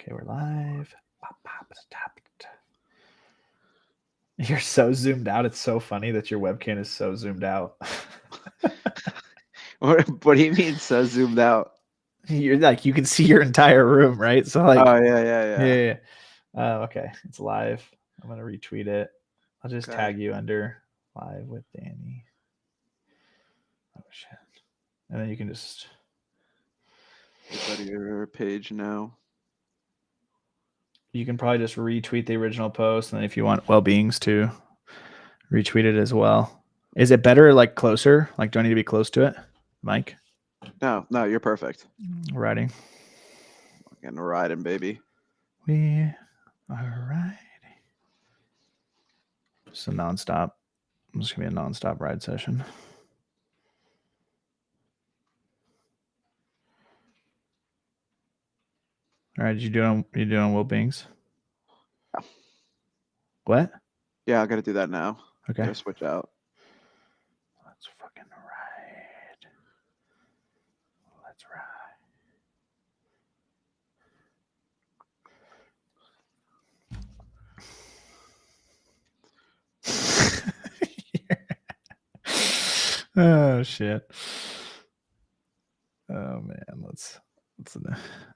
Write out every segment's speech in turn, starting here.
Okay, we're live. You're so zoomed out. It's so funny that your webcam is so zoomed out. What do you mean so zoomed out? You're like, you can see your entire room, right? So like, Oh, yeah. yeah. Okay, it's live. I'm gonna retweet it. I'll just Okay. tag you under live with Danny. Oh shit! And then you can just Go to your page now. you can probably just retweet the original post, and then if you want well-beings to retweet it as well. Is it better like closer? Like, do I need to be close to it, Mike? No, you're perfect. Writing. Getting riding, baby. We are riding. It's a nonstop. It's gonna be a nonstop ride session. All right, you doing Will Bings? Yeah. What? Yeah, I gotta do that now. Okay. Gotta switch out. Let's fucking ride. Let's ride. Oh shit. Oh man, let's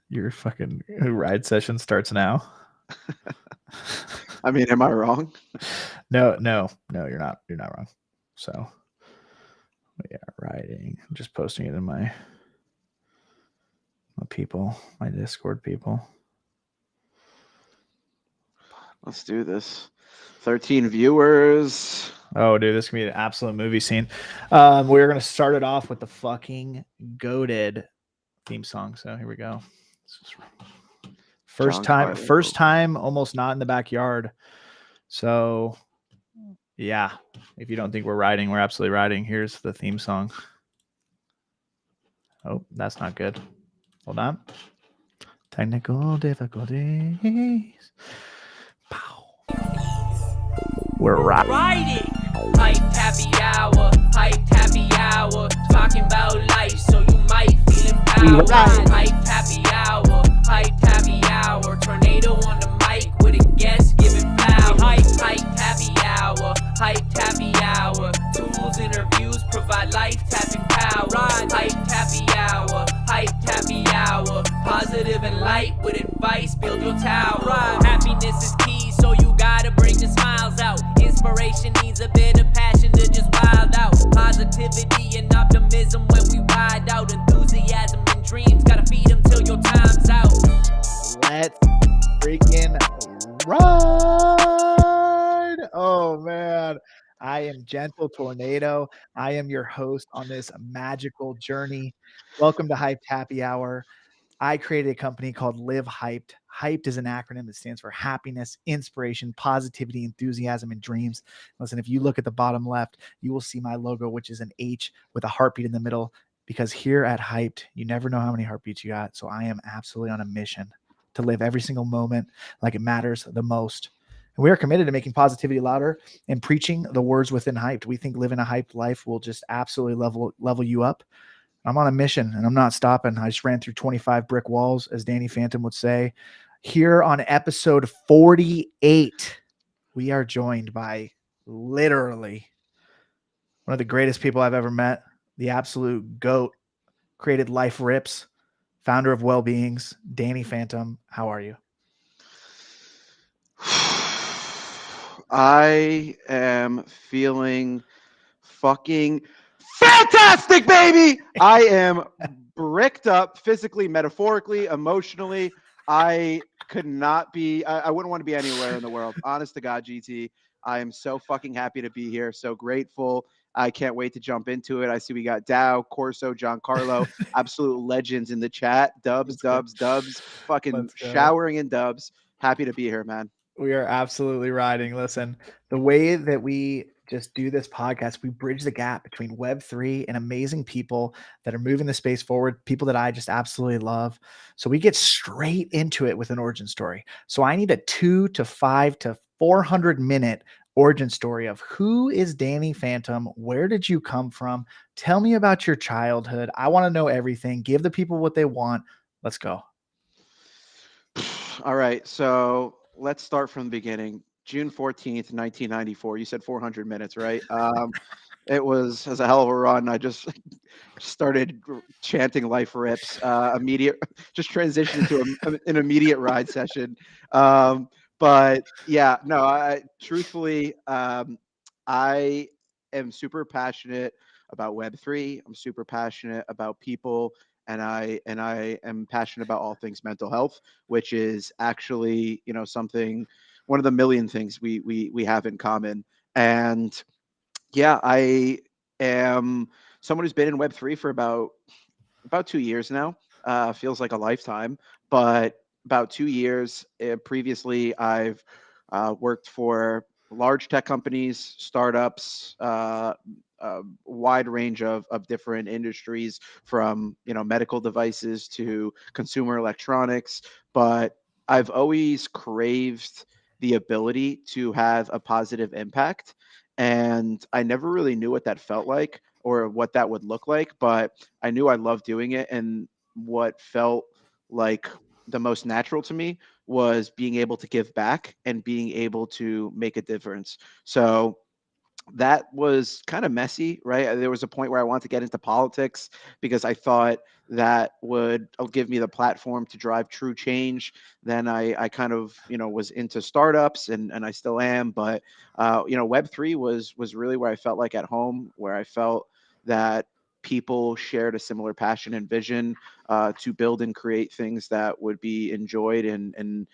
your fucking ride session starts now. I mean, am I wrong? No, you're not wrong. So yeah, riding. I'm just posting it in my people, my Discord people. Let's do this. 13 viewers. Oh, dude, this can be an absolute movie scene. We're gonna start it off with the fucking goated theme song. So here we go. First time, almost not in the backyard. So yeah, if you don't think we're riding, we're absolutely riding. Here's the theme song. Oh, that's not good. Hold on. Technical difficulties. Pow. We're riding. Hype happy hour, talking about life, so you might feel empowered. Hype happy hour, tornado on the mic with a guest giving power. Hype happy hour, tools, interviews, provide life tapping power. Hype happy hour, positive and light with advice, build your tower. Happiness is key, so you gotta bring the smiles out. Inspiration needs a bit of passion to just wild out. Positivity and optimism when we ride out. Enthusiasm and dreams, gotta feed them till your time's out. Let's freaking ride. Oh man, I am Gentle Tornado. I am your host on this magical journey. Welcome to Hyped Happy Hour. I created a company called Live Hyped. Hyped is an acronym that stands for happiness, inspiration, positivity, enthusiasm, and dreams. Listen, if you look at the bottom left, you will see my logo, which is an H with a heartbeat in the middle, because here at Hyped, you never know how many heartbeats you got. So I am absolutely on a mission to live every single moment like it matters the most. And we are committed to making positivity louder and preaching the words within Hyped. We think living a hyped life will just absolutely level you up. I'm on a mission and I'm not stopping. I just ran through 25 brick walls, as Danny Phantom would say. Here on episode 48, we are joined by literally one of the greatest people I've ever met, the absolute GOAT, created Life Rips, founder of Wellbeings, Danny Phantom. How are you? I am feeling fucking fantastic, baby. I am bricked up physically, metaphorically, emotionally. I could not be, I wouldn't want to be anywhere in the world. Honest to God, GT. I am so fucking happy to be here. So grateful. I can't wait to jump into it. I see we got Dow, Corso, Giancarlo, absolute legends in the chat. Dubs, fucking showering in dubs. Happy to be here, man. We are absolutely riding. Listen, the way that we just do this podcast, we bridge the gap between Web3 and amazing people that are moving the space forward, people that I just absolutely love. So we get straight into it with an origin story. So I need a 2 to 5 to 400 minute origin story of who is Danny Phantom? Where did you come from? Tell me about your childhood. I want to know everything. Give the people what they want. Let's go. All right, so let's start from the beginning. June 14th, 1994. You said 400 minutes, right? It was a hell of a run. I just started chanting "Life Rips." Immediate, just transitioned into an immediate ride session. But yeah, no. Truthfully, I am super passionate about Web3. I'm super passionate about people, and I am passionate about all things mental health, which is actually something, one of the million things we have in common. And yeah, I am someone who's been in Web3 for about 2 years now. Feels like a lifetime, but about 2 years. Previously, I've worked for large tech companies, startups, a wide range of different industries, from medical devices to consumer electronics. But I've always craved the ability to have a positive impact, and I never really knew what that felt like or what that would look like, but I knew I loved doing it. And what felt like the most natural to me was being able to give back and being able to make a difference. So that was kind of messy, right? There was a point where I wanted to get into politics because I thought that would give me the platform to drive true change. Then I kind of was into startups, and I still am, but Web3 was really where I felt like at home, where I felt that people shared a similar passion and vision to build and create things that would be enjoyed and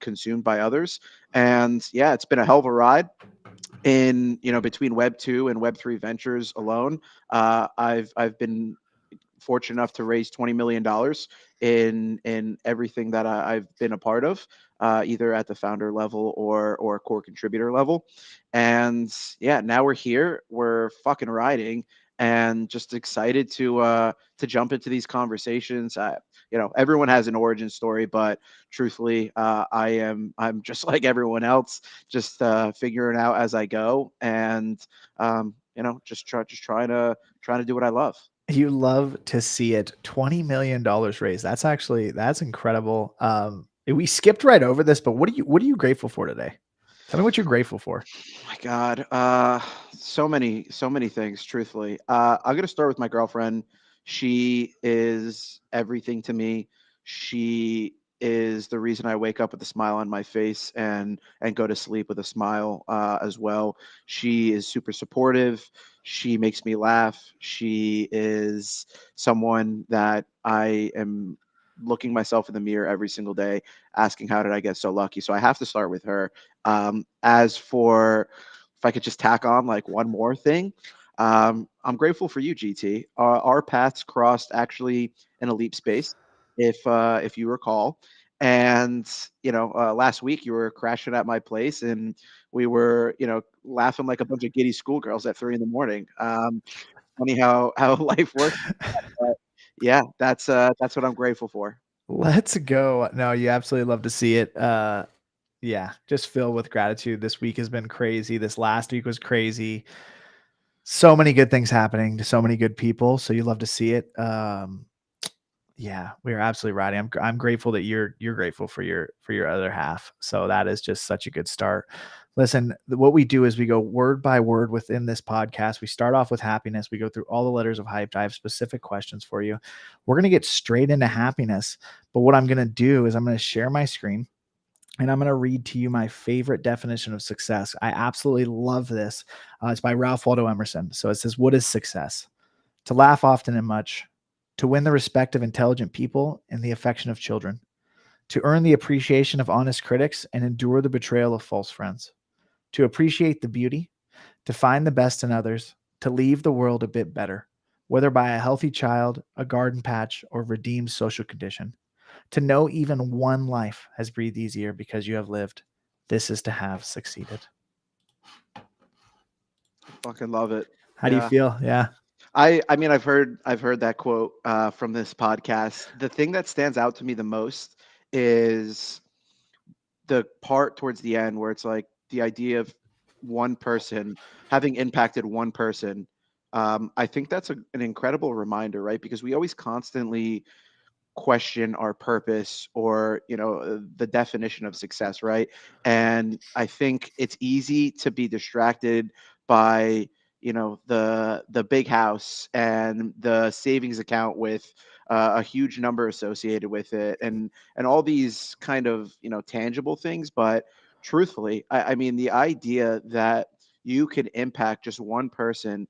consumed by others. And yeah, it's been a hell of a ride. In between Web 2 and Web 3 ventures alone, I've been fortunate enough to raise $20 million in everything that I've been a part of, either at the founder level or core contributor level. And yeah, now we're here, we're fucking riding, and just excited to jump into these conversations. Everyone has an origin story, but truthfully, I'm just like everyone else, just figuring out as I go, and just trying to do what I love. You love to see it. $20 million raised. That's incredible. We skipped right over this, but what are you grateful for today? Tell me what you're grateful for. My God, so many things. Truthfully, I'm gonna start with my girlfriend. She is everything to me. She is the reason I wake up with a smile on my face and go to sleep with a smile as well. She is super supportive. She makes me laugh. She is someone that I am looking myself in the mirror every single day, asking how did I get so lucky. So I have to start with her. As for, if I could just tack on like one more thing, I'm grateful for you, GT. Our paths crossed actually in a leap space, if you recall. And last week you were crashing at my place, and we were laughing like a bunch of giddy schoolgirls at 3 in the morning. Funny how life works. But yeah, that's what I'm grateful for. Let's go. No, you absolutely love to see it. Yeah, just filled with gratitude. This week has been crazy. This last week was crazy. So many good things happening to so many good people. So you love to see it. Yeah, we are absolutely riding. I'm grateful that you're grateful for your other half. So that is just such a good start. Listen, what we do is we go word by word within this podcast. We start off with happiness. We go through all the letters of hype. I have specific questions for you. We're gonna get straight into happiness. But what I'm gonna do is I'm gonna share my screen and I'm going to read to you my favorite definition of success. I absolutely love this. It's by Ralph Waldo Emerson. So it says, "What is success? To laugh often and much, to win the respect of intelligent people and the affection of children, to earn the appreciation of honest critics and endure the betrayal of false friends, to appreciate the beauty, to find the best in others, to leave the world a bit better, whether by a healthy child, a garden patch, or redeemed social condition. To know even one life has breathed easier because you have lived. This is to have succeeded." Fucking love it. How do you Yeah. feel? Yeah. I mean, I've heard that quote from this podcast. The thing that stands out to me the most is the part towards the end where it's like the idea of one person having impacted one person. I think that's an incredible reminder, right? Because we always constantly question our purpose or, the definition of success, right? And I think it's easy to be distracted by, the big house and the savings account with a huge number associated with it, and all these kind of, tangible things. But truthfully, I mean, the idea that you can impact just one person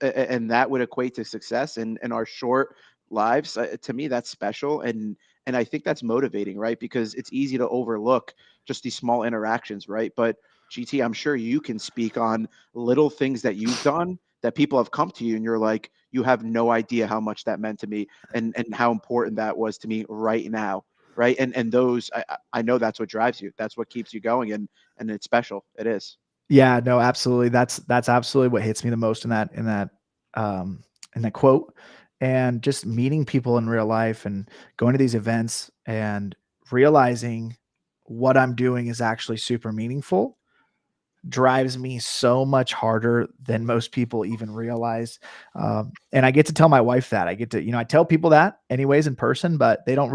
and that would equate to success in our short lives, to me that's special, and I think that's motivating, right? Because it's easy to overlook just these small interactions, right? But GT, I'm sure you can speak on little things that you've done that people have come to you and you're like, you have no idea how much that meant to me, and how important that was to me right now, right? And those, I know that's what drives you, that's what keeps you going, and it's special, it is. Yeah, no, absolutely. That's absolutely what hits me the most in that quote. And just meeting people in real life and going to these events and realizing what I'm doing is actually super meaningful drives me so much harder than most people even realize. And I get to tell my wife that. I get to, I tell people that anyways in person, but they don't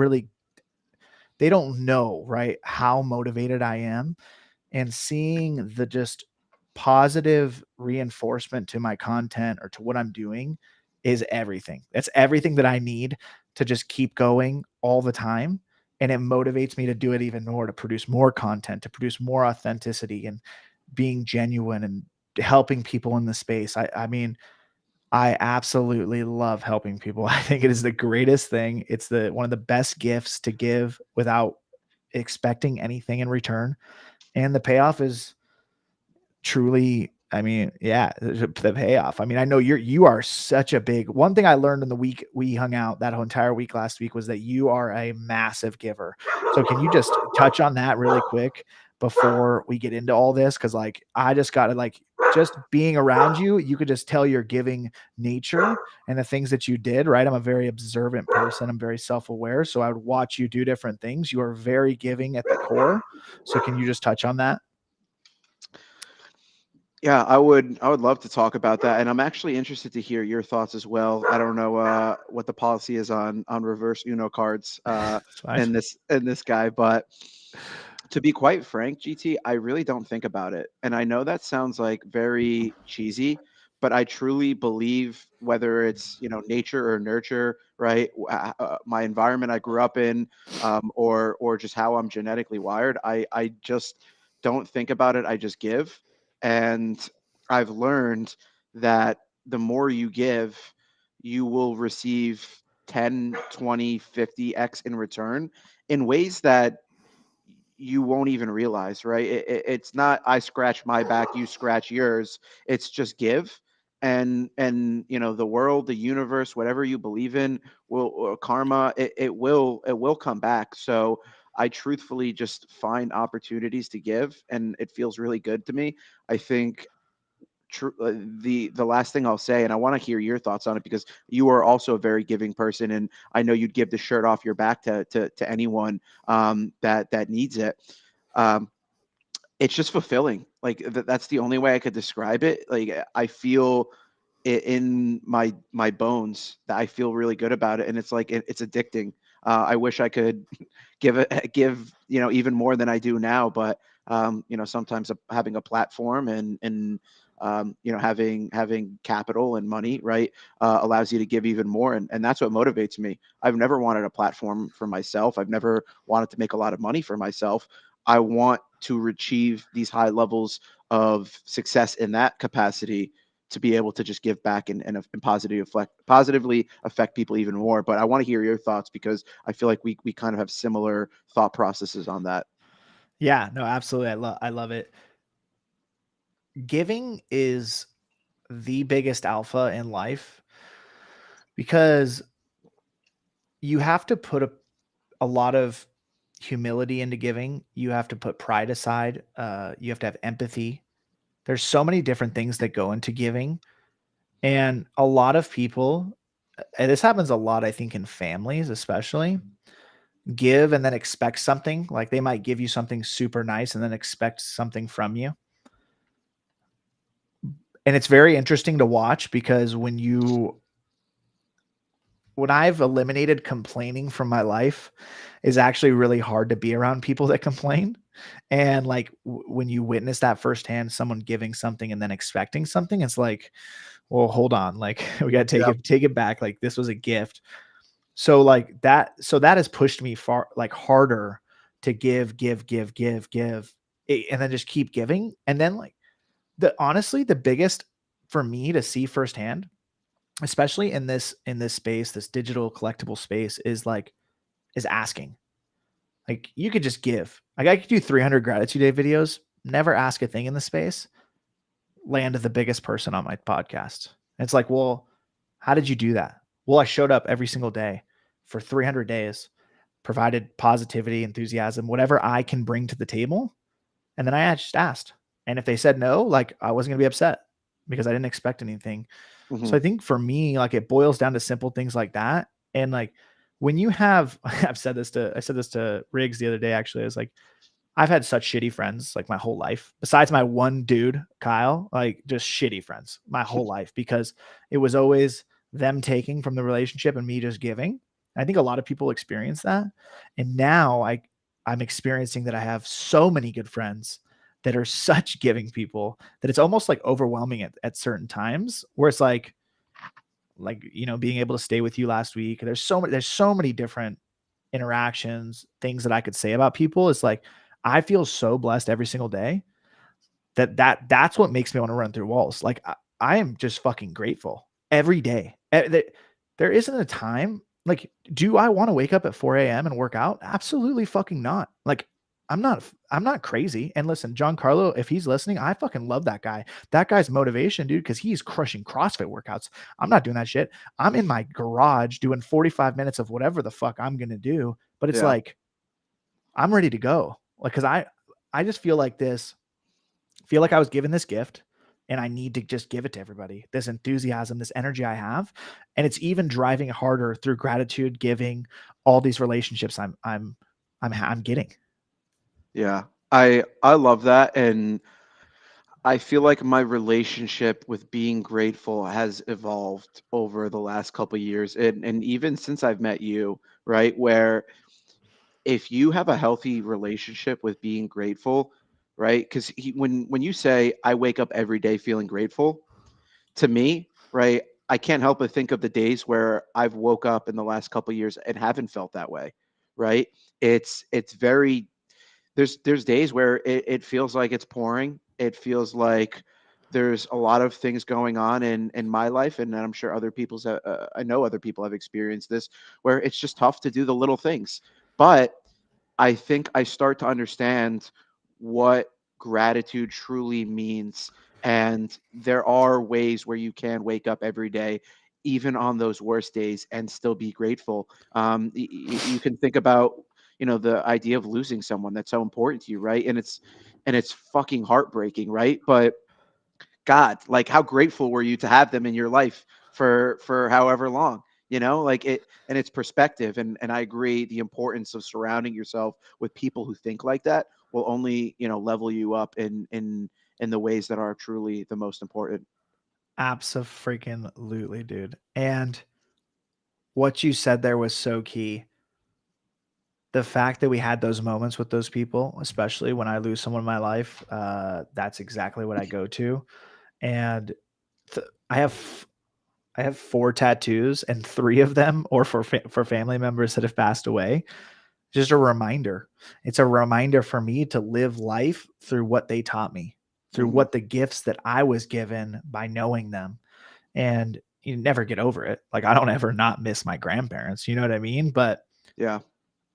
know, right, how motivated I am. And seeing the just positive reinforcement to my content or to what I'm doing is everything. That's everything that I need to just keep going all the time. And it motivates me to do it even more, to produce more content, to produce more authenticity and being genuine and helping people in the space. I mean, I absolutely love helping people. I think it is the greatest thing. It's the one of the best gifts to give without expecting anything in return. And the payoff is truly, I mean, yeah, the payoff. I mean, I know you are such a big one thing I learned in the week we hung out that whole entire week last week was that you are a massive giver. So can you just touch on that really quick before we get into all this? Cause like I just gotta like just being around you, you could just tell your giving nature and the things that you did, right? I'm a very observant person. I'm very self-aware. So I would watch you do different things. You are very giving at the core. So can you just touch on that? Yeah, I would love to talk about that, and I'm actually interested to hear your thoughts as well. I don't know what the policy is on reverse Uno cards It's fine. in this guy, but to be quite frank, GT, I really don't think about it. And I know that sounds like very cheesy, but I truly believe whether it's, nature or nurture, right? My environment I grew up in, or just how I'm genetically wired, I just don't think about it. I just give. And I've learned that the more you give, you will receive 10, 20, 50x in return in ways that you won't even realize, right? It's not I scratch my back, you scratch yours. It's just give, and the world, the universe, whatever you believe in, will or karma. It will come back. So I truthfully just find opportunities to give, and it feels really good to me. I think the last thing I'll say, and I want to hear your thoughts on it because you are also a very giving person, and I know you'd give the shirt off your back to anyone that needs it. Um, it's just fulfilling. Like that's the only way I could describe it. Like I feel it in my bones that I feel really good about it, and it's like it's addicting. I wish I could give even more than I do now, but sometimes having a platform and having capital and money, right, allows you to give even more, and that's what motivates me. I've never wanted a platform for myself. I've never wanted to make a lot of money for myself. I want to achieve these high levels of success in that capacity to be able to just give back and positively affect people even more. But I want to hear your thoughts because I feel like we kind of have similar thought processes on that. Yeah, no, absolutely. I love it. Giving is the biggest alpha in life because you have to put a lot of humility into giving. You have to put pride aside. You have to have empathy. There's so many different things that go into giving. And a lot of people, and this happens a lot, I think, in families, especially, give and then expect something. Like they might give you something super nice and then expect something from you. And it's very interesting to watch because when I've eliminated complaining from my life, is actually really hard to be around people that complain. And like when you witness that firsthand, someone giving something and then expecting something, it's like, well, hold on, like we got to take it back. Like this was a gift. So like so that has pushed me far, like harder to give, and then just keep giving. And then like honestly, the biggest for me to see firsthand, especially in this space, this digital collectible space, is asking. Like you could just give. Like I could do 300 gratitude day videos, never ask a thing in the space, land the biggest person on my podcast. And it's like, well, how did you do that? Well, I showed up every single day for 300 days, provided positivity, enthusiasm, whatever I can bring to the table. And then I just asked. And if they said no, like I wasn't gonna be upset because I didn't expect anything. So I think for me, like it boils down to simple things like that. And like when you have, I said this to Riggs the other day, actually, I was like, I've had such shitty friends like my whole life, besides my one dude, Kyle, like just shitty friends my whole life, because it was always them taking from the relationship and me just giving. I think a lot of people experience that. And now I'm experiencing that I have so many good friends that are such giving people that it's almost like overwhelming at certain times, where it's like, you know, being able to stay with you last week. There's so many different interactions, things that I could say about people. It's like, I feel so blessed every single day that's what makes me want to run through walls. Like I am just fucking grateful every day. There isn't a time, like, do I want to wake up at 4 a.m. and work out? Absolutely fucking not. Like, I'm not crazy. And listen, Giancarlo, if he's listening, I fucking love that guy. That guy's motivation, dude, because he's crushing CrossFit workouts. I'm not doing that shit. I'm in my garage doing 45 minutes of whatever the fuck I'm going to do. But it's like, I'm ready to go. Like, cause I just feel like I was given this gift and I need to just give it to everybody. This enthusiasm, this energy I have. And it's even driving harder through gratitude, giving, all these relationships I'm getting. Yeah. I love that. And I feel like my relationship with being grateful has evolved over the last couple of years. And even since I've met you, right? Where if you have a healthy relationship with being grateful, right? Because when you say I wake up every day feeling grateful, to me, right, I can't help but think of the days where I've woke up in the last couple of years and haven't felt that way, right? It's very there's days where it feels like it's pouring. It feels like there's a lot of things going on in my life, and I'm sure other people's. I know other people have experienced this, where it's just tough to do the little things. But I think I start to understand what gratitude truly means, and there are ways where you can wake up every day, even on those worst days, and still be grateful. You can think about the idea of losing someone that's so important to you, right? And it's fucking heartbreaking, right? But God, like how grateful were you to have them in your life for however long, like it, and it's perspective. And I agree, the importance of surrounding yourself with people who think like that will only, level you up in the ways that are truly the most important. Abso-freaking-lutely, dude. And what you said there was so key. The fact that we had those moments with those people, especially when I lose someone in my life, that's exactly what I go to. And I have 4 tattoos, and 3 of them or for family members that have passed away. Just a reminder. It's a reminder for me to live life through what they taught me, through what the gifts that I was given by knowing them. And you never get over it. Like I don't ever not miss my grandparents, you know what I mean? But Yeah.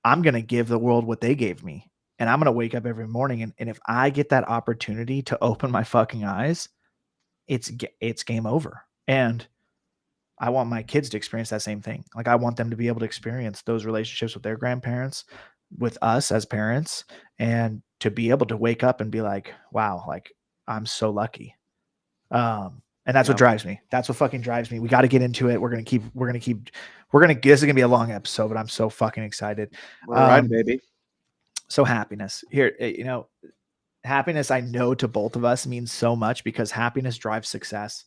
I'm going to give the world what they gave me. And I'm going to wake up every morning. And if I get that opportunity to open my fucking eyes, it's game over. And I want my kids to experience that same thing. Like I want them to be able to experience those relationships with their grandparents, with us as parents, and to be able to wake up and be like, wow, like I'm so lucky. And that's what drives me. That's what fucking drives me. We got to get into it. This is going to be a long episode, but I'm so fucking excited. All right, baby. So happiness here, happiness, I know to both of us means so much because happiness drives success.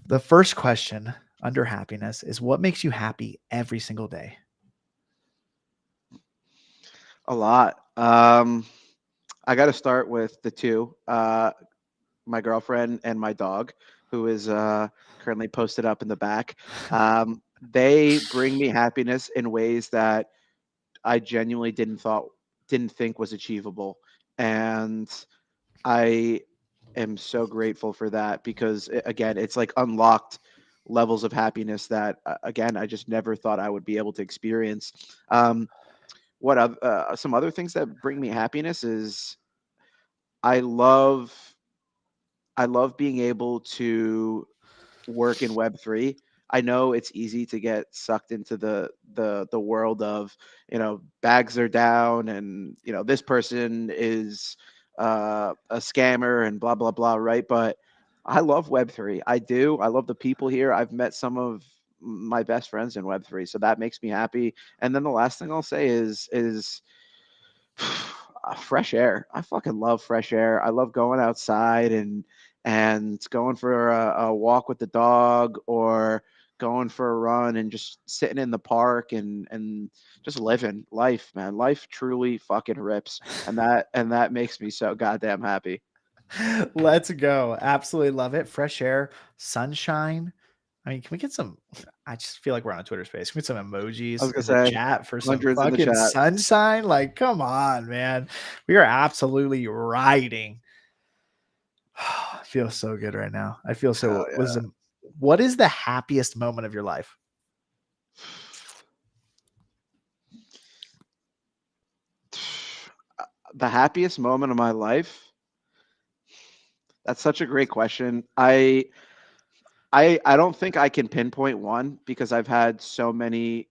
The first question under happiness is what makes you happy every single day? A lot. I got to start with the two, my girlfriend and my dog, who is currently posted up in the back. They bring me happiness in ways that I genuinely didn't think was achievable, and I am so grateful for that because again, it's like unlocked levels of happiness that again I just never thought I would be able to experience. Um, some other things that bring me happiness is I love I love being able to work in Web3. I know it's easy to get sucked into the world of, bags are down and, this person is a scammer and blah blah blah, right? But I love Web3. I do. I love the people here. I've met some of my best friends in Web3, so that makes me happy. And then the last thing I'll say is fresh air. I fucking love fresh air. I love going outside and going for a walk with the dog or going for a run and just sitting in the park and just living life, man. Life truly fucking rips, and that makes me so goddamn happy. Let's go. Absolutely love it. Fresh air, sunshine. I mean, can we get some? I just feel like we're on a Twitter space. Can we get some I was emojis gonna in the say chat for some hundreds in the fucking chat. sunshine? Like, come on, man. We are absolutely riding. I feel so good right now. I feel so. Hell yeah. What is the happiest moment of your life? The happiest moment of my life. That's such a great question. I don't think I can pinpoint one because I've had so many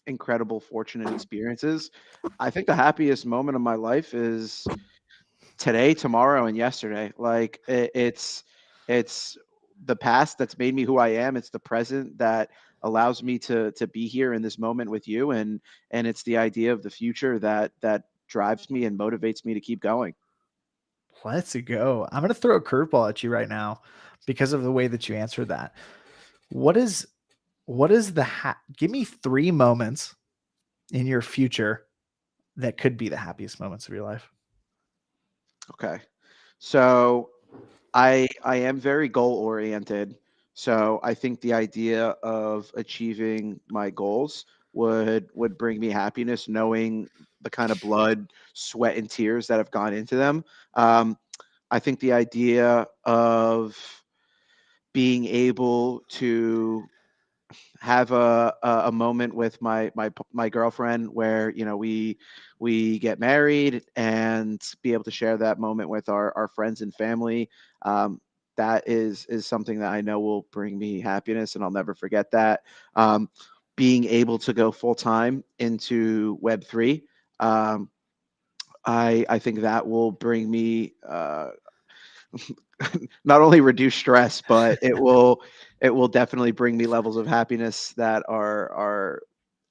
incredible fortunate experiences. I think the happiest moment of my life is today, tomorrow, and yesterday. Like it's the past that's made me who I am. It's the present that allows me to be here in this moment with you, and it's the idea of the future that drives me and motivates me to keep going. Let's go. I'm going to throw a curveball at you right now because of the way that you answered that. What is give me 3 moments in your future that could be the happiest moments of your life? Okay. So I am very goal oriented. So I think the idea of achieving my goals would bring me happiness, knowing the kind of blood, sweat, and tears that have gone into them. Um, I think the idea of being able to have a moment with my girlfriend where we get married and be able to share that moment with our friends and family. That is something that I know will bring me happiness, and I'll never forget that. Being able to go full time into Web3, I think that will bring me not only reduce stress, but it will definitely bring me levels of happiness that are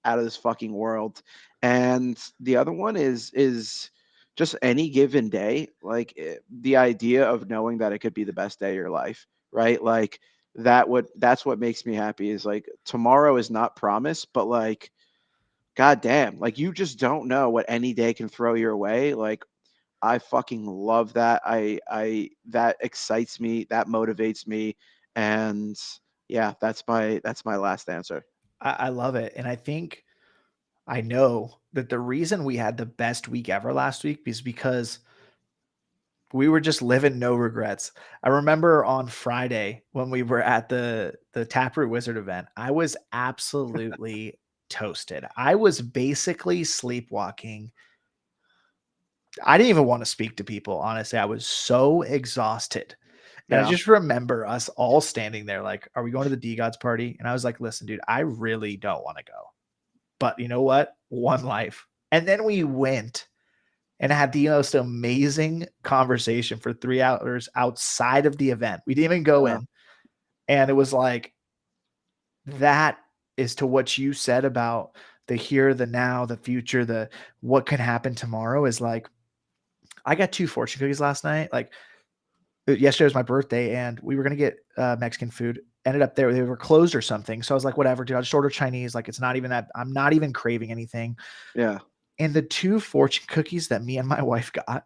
out of this fucking world. And the other one is just any given day, like the idea of knowing that it could be the best day of your life, right? Like that's what makes me happy is like tomorrow is not promised, but like god damn, like you just don't know what any day can throw your way. Like I fucking love that. I that excites me, that motivates me, and yeah, that's my last answer. I love it. And I know that the reason we had the best week ever last week is because we were just living no regrets. I remember on Friday when we were at the Taproot Wizard event, I was absolutely toasted. I was basically sleepwalking. I didn't even want to speak to people, honestly. I was so exhausted. And I Yeah. just remember us all standing there like, "Are we going to the D Gods party?" And I was like, "Listen, dude, I really don't want to go. But you know what? One life." And then we went and had the most amazing conversation for 3 hours outside of the event. We didn't even go Yeah. in. And it was like, that is to what you said about the here, the now, the future, the what could happen tomorrow is like, I got 2 fortune cookies last night. Like yesterday was my birthday and we were going to get Mexican food ended up there. They were closed or something. So I was like, whatever, dude, I'll just order Chinese. Like, it's not even that, I'm not even craving anything. Yeah. And the 2 fortune cookies that me and my wife got,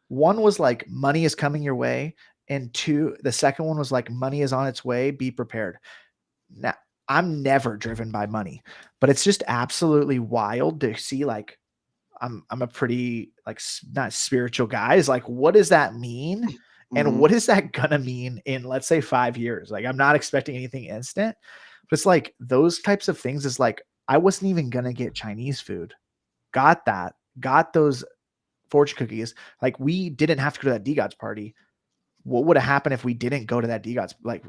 one was like, money is coming your way. And the second one was like, money is on its way. Be prepared. Now, I'm never driven by money, but it's just absolutely wild to see, like, I'm a pretty, like, not spiritual guy. Is like, what does that mean? And Mhm. what is that gonna mean in, let's say, 5 years? Like, I'm not expecting anything instant, but it's like those types of things is like, I wasn't even gonna get Chinese food. Got that, got those fortune cookies. Like, we didn't have to go to that DGOTS party. What would have happened if we didn't go to that DGOTS? Like,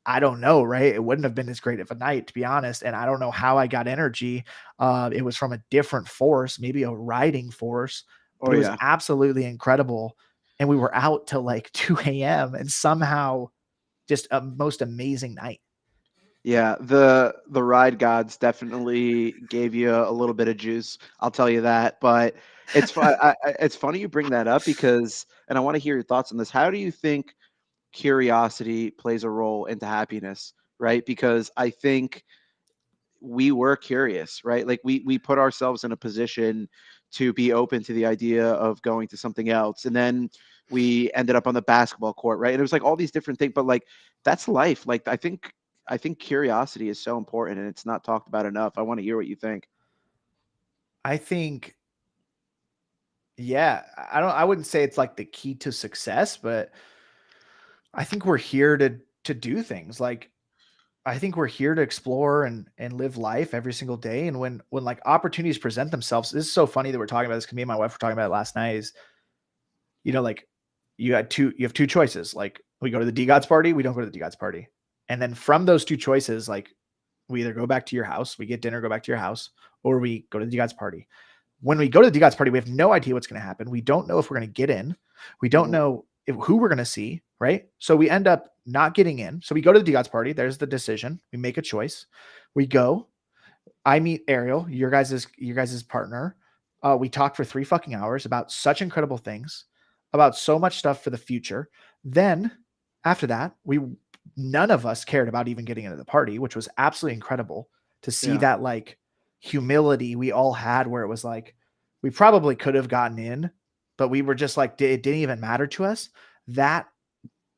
I don't know, right? It wouldn't have been as great of a night, to be honest. And I don't know how I got energy. It was from a different force, maybe a riding force, but Oh it was yeah. absolutely incredible. And we were out till like 2 a.m. and somehow just a most amazing night. Yeah, the ride gods definitely gave you a little bit of juice. I'll tell you that. But it's funny you bring that up because, and I want to hear your thoughts on this. How do you think curiosity plays a role into happiness? Right? Because I think we were curious, right? Like we put ourselves in a position to be open to the idea of going to something else, and then we ended up on the basketball court, right? And it was like all these different things, but like that's life. Like I think curiosity is so important, and it's not talked about enough. I want to hear what you think. I think, yeah, I wouldn't say it's like the key to success, but I think we're here to do things. Like, I think we're here to explore and live life every single day. And when like opportunities present themselves, this is so funny that we're talking about this because me and my wife were talking about it last night. Is, like, you have two choices. Like, we go to the DGOTS party, we don't go to the DGOTS party. And then from those two choices, like, we either go back to your house, we get dinner, go back to your house, or we go to the DGOTS party. When we go to the DGOTS party, we have no idea what's going to happen. We don't know if we're going to get in. We don't Mhm. know who we're going to see, right? So we end up not getting in. So we go to the DGOTS party. There's the decision. We make a choice. We go. I meet Ariel, your guys' partner. We talk for 3 fucking hours about such incredible things, about so much stuff for the future. Then after that, none of us cared about even getting into the party, which was absolutely incredible to see Yeah. that, like, humility we all had, where it was like, we probably could have gotten in, but we were just like, it didn't even matter to us. That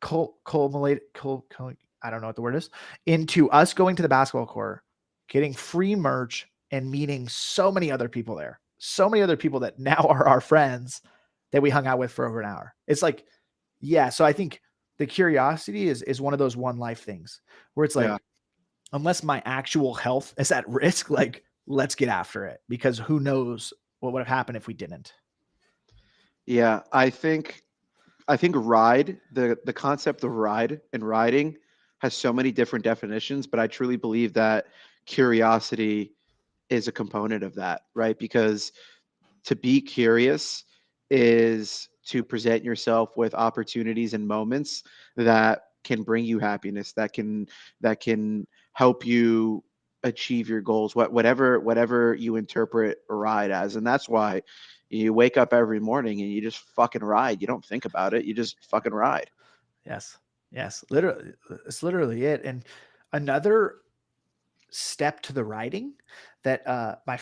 culminated, I don't know what the word is, into us going to the basketball court, getting free merch, and meeting so many other people there. So many other people that now are our friends that we hung out with for over an hour. It's like, yeah. So I think the curiosity is one of those one life things where it's Yeah. like, unless my actual health is at risk, like, let's get after it, because who knows what would have happened if we didn't. Yeah. I think ride, the concept of ride and riding has so many different definitions, but I truly believe that curiosity is a component of that, right? Because to be curious is to present yourself with opportunities and moments that can bring you happiness, that can help you achieve your goals, whatever you interpret a ride as. And that's why you wake up every morning and you just fucking ride. You don't think about it, you just fucking ride. Yes. Yes. Literally, it's literally it. And another step to the writing that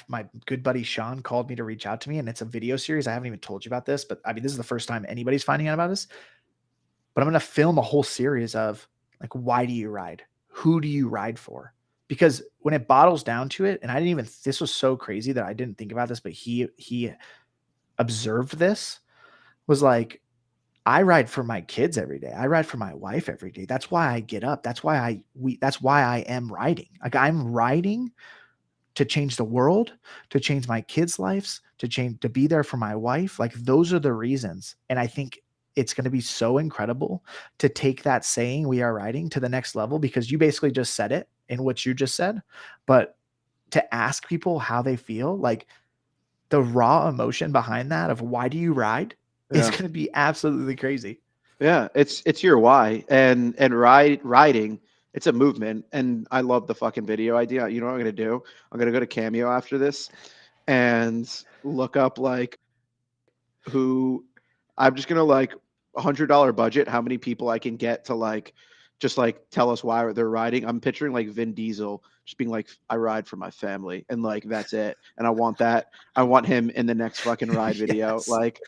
my good buddy Sean called me to reach out to me, and it's a video series. I haven't even told you about this, but I mean, this is the first time anybody's finding out about this. But I'm going to film a whole series of, like, why do you ride? Who do you ride for? Because when it bottles down to it, and I didn't even, this was so crazy that I didn't think about this, but he observed this, was like, I ride for my kids every day. I ride for my wife every day. That's why I get up. That's why I am riding. Like, I'm riding to change the world, to change my kids' lives, to be there for my wife. Like, those are the reasons. And I think it's going to be so incredible to take that saying, we are riding, to the next level, because you basically just said it in what you just said. But to ask people how they feel, like, the raw emotion behind that of why do you ride is Yeah. going to be absolutely crazy. Yeah, it's your why, and riding, it's a movement, and I love the fucking video idea. You know what I'm gonna do? I'm gonna go to Cameo after this and look up like who I'm just gonna like $100 budget, how many people I can get to like just like tell us why they're riding. I'm picturing like Vin Diesel just being like, I ride for my family, and like that's it. And I want that. I want him in the next fucking ride video. Yes. Like,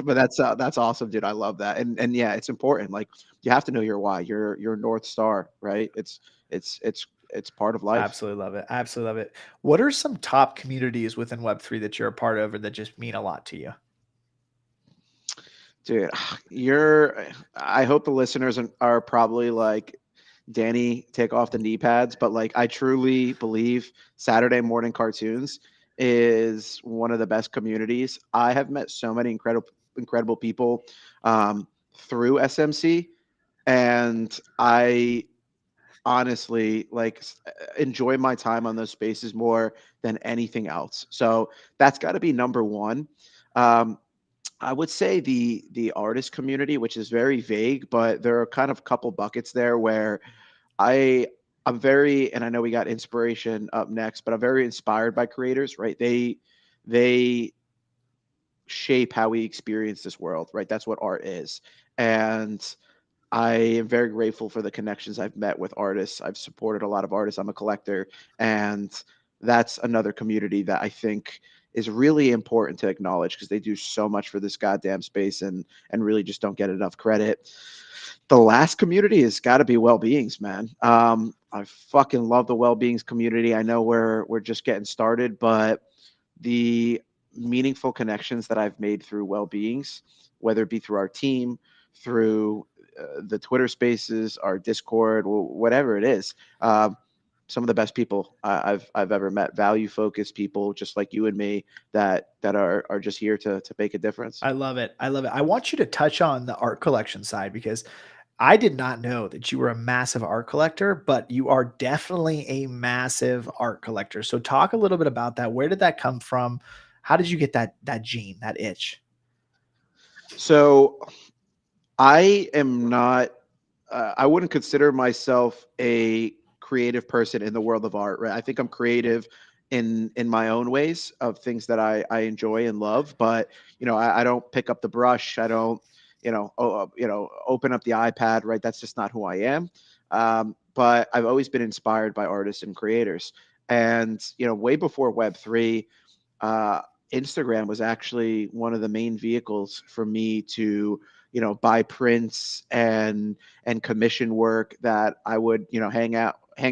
but that's awesome, dude. I love that. And yeah, it's important. Like you have to know your why, your North Star, right? It's part of life. Absolutely love it. Absolutely love it. What are some top communities within Web3 that you're a part of or that just mean a lot to you? Dude, I hope the listeners are probably like, Danny, take off the knee pads. But like, I truly believe Saturday morning cartoons is one of the best communities. I have met so many incredible people through SMC, and I honestly like enjoy my time on those spaces more than anything else. So that's got to be number one. Um, I would say the artist community, which is very vague, but there are kind of a couple buckets there where I I'm very, and I know we got inspiration up next, but I'm very inspired by creators, right? They shape how we experience this world, right? That's what art is. And I am very grateful for the connections I've met with artists. I've supported a lot of artists. I'm a collector, and that's another community that I think is really important to acknowledge because they do so much for this goddamn space and really just don't get enough credit. The last community has got to be well-beings, man. I fucking love the well-beings community. I know we're just getting started, but the meaningful connections that I've made through well-beings, whether it be through our team, through the Twitter Spaces, our Discord, whatever it is. Some of the best people I've ever met, value focused people just like you and me that are just here to make a difference. I love it. I love it. I want you to touch on the art collection side because I did not know that you were a massive art collector, but you are definitely a massive art collector. So talk a little bit about that. Where did that come from? How did you get that gene, that itch? So I am not. I wouldn't consider myself a creative person in the world of art. Right? I think I'm creative in my own ways of things that I enjoy and love. But I don't pick up the brush. I don't open up the iPad. Right? That's just not who I am. But I've always been inspired by artists and creators. And way before Web3, uh, Instagram was actually one of the main vehicles for me to buy prints and commission work that I would hang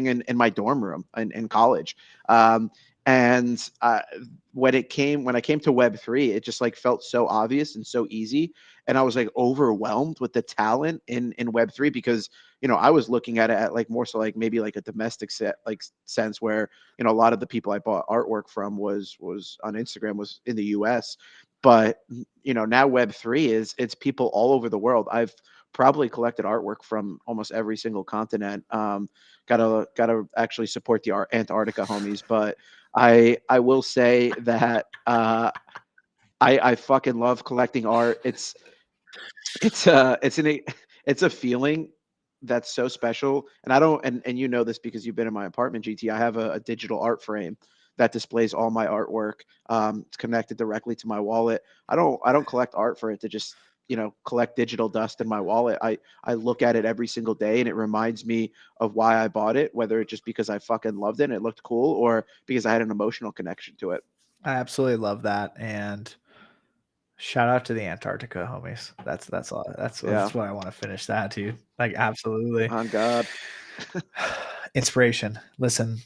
in my dorm room in college. And when I came to Web3, it just like felt so obvious and so easy, and I was like overwhelmed with the talent in Web3 because I was looking at it at like more so like maybe like a domestic sense where a lot of the people I bought artwork from was on Instagram, was in the US. But now Web3 it's people all over the world. I've probably collected artwork from almost every single continent. Gotta actually support the Antarctica homies. But I will say that I fucking love collecting art. It's a feeling that's so special. And I don't, and you know this because you've been in my apartment, GT. I have a digital art frame that displays all my artwork. It's connected directly to my wallet. I don't collect art for it to just collect digital dust in my wallet. I look at it every single day, and it reminds me of why I bought it, whether it's just because I fucking loved it and it looked cool, or because I had an emotional connection to it. I absolutely love that. And shout out to the Antarctica homies. That's all. Yeah. That's what I want to finish that, dude. Like absolutely. On God. Inspiration. Listen,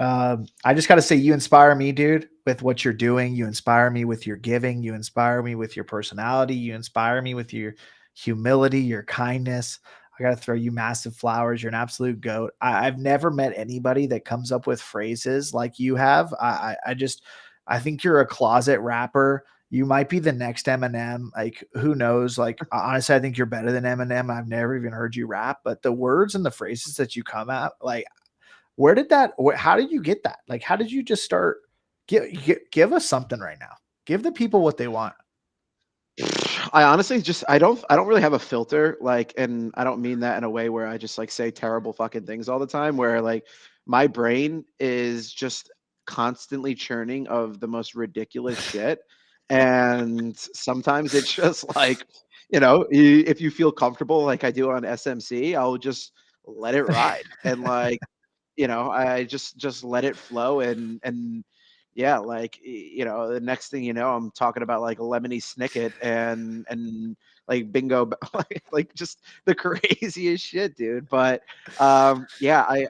I just got to say, you inspire me, dude, with what you're doing. You inspire me with your giving. You inspire me with your personality. You inspire me with your humility, your kindness. I got to throw you massive flowers. You're an absolute goat. I've never met anybody that comes up with phrases like you have. I think you're a closet rapper. You might be the next Eminem. Like, who knows? Like, honestly, I think you're better than Eminem. I've never even heard you rap, but the words and the phrases that you come out, like, how did you get that? Like, how did you just start? Give us something right now. Give the people what they want. I honestly just I don't really have a filter, like, and I don't mean that in a way where I just like say terrible fucking things all the time, where like my brain is just constantly churning of the most ridiculous shit. And sometimes it's just like if you feel comfortable like I do on SMC, I'll just let it ride. And like, I just let it flow. And yeah, like, the next thing you know, I'm talking about like Lemony Snicket and like bingo, like just the craziest shit, dude. But yeah,